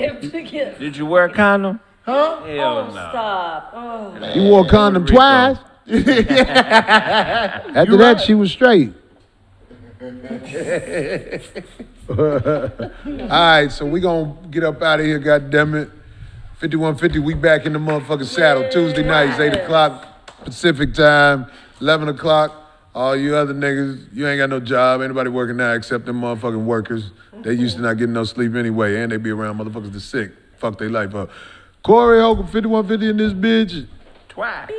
Gift. Did you wear a condom? Huh? Hell Oh, no. stop. Oh. He wore a condom twice. After that, she was straight. All right, so we gonna get up out of here, goddammit. 5150, we back in the motherfucking saddle. Tuesday nights, 8 o'clock Pacific time, 11 o'clock. All you other niggas, you ain't got no job. Anybody working now except them motherfucking workers. They used to not getting no sleep anyway, and they be around motherfuckers that's sick. Fuck their life up. Corey Holcomb, 5150 in this bitch. Twice.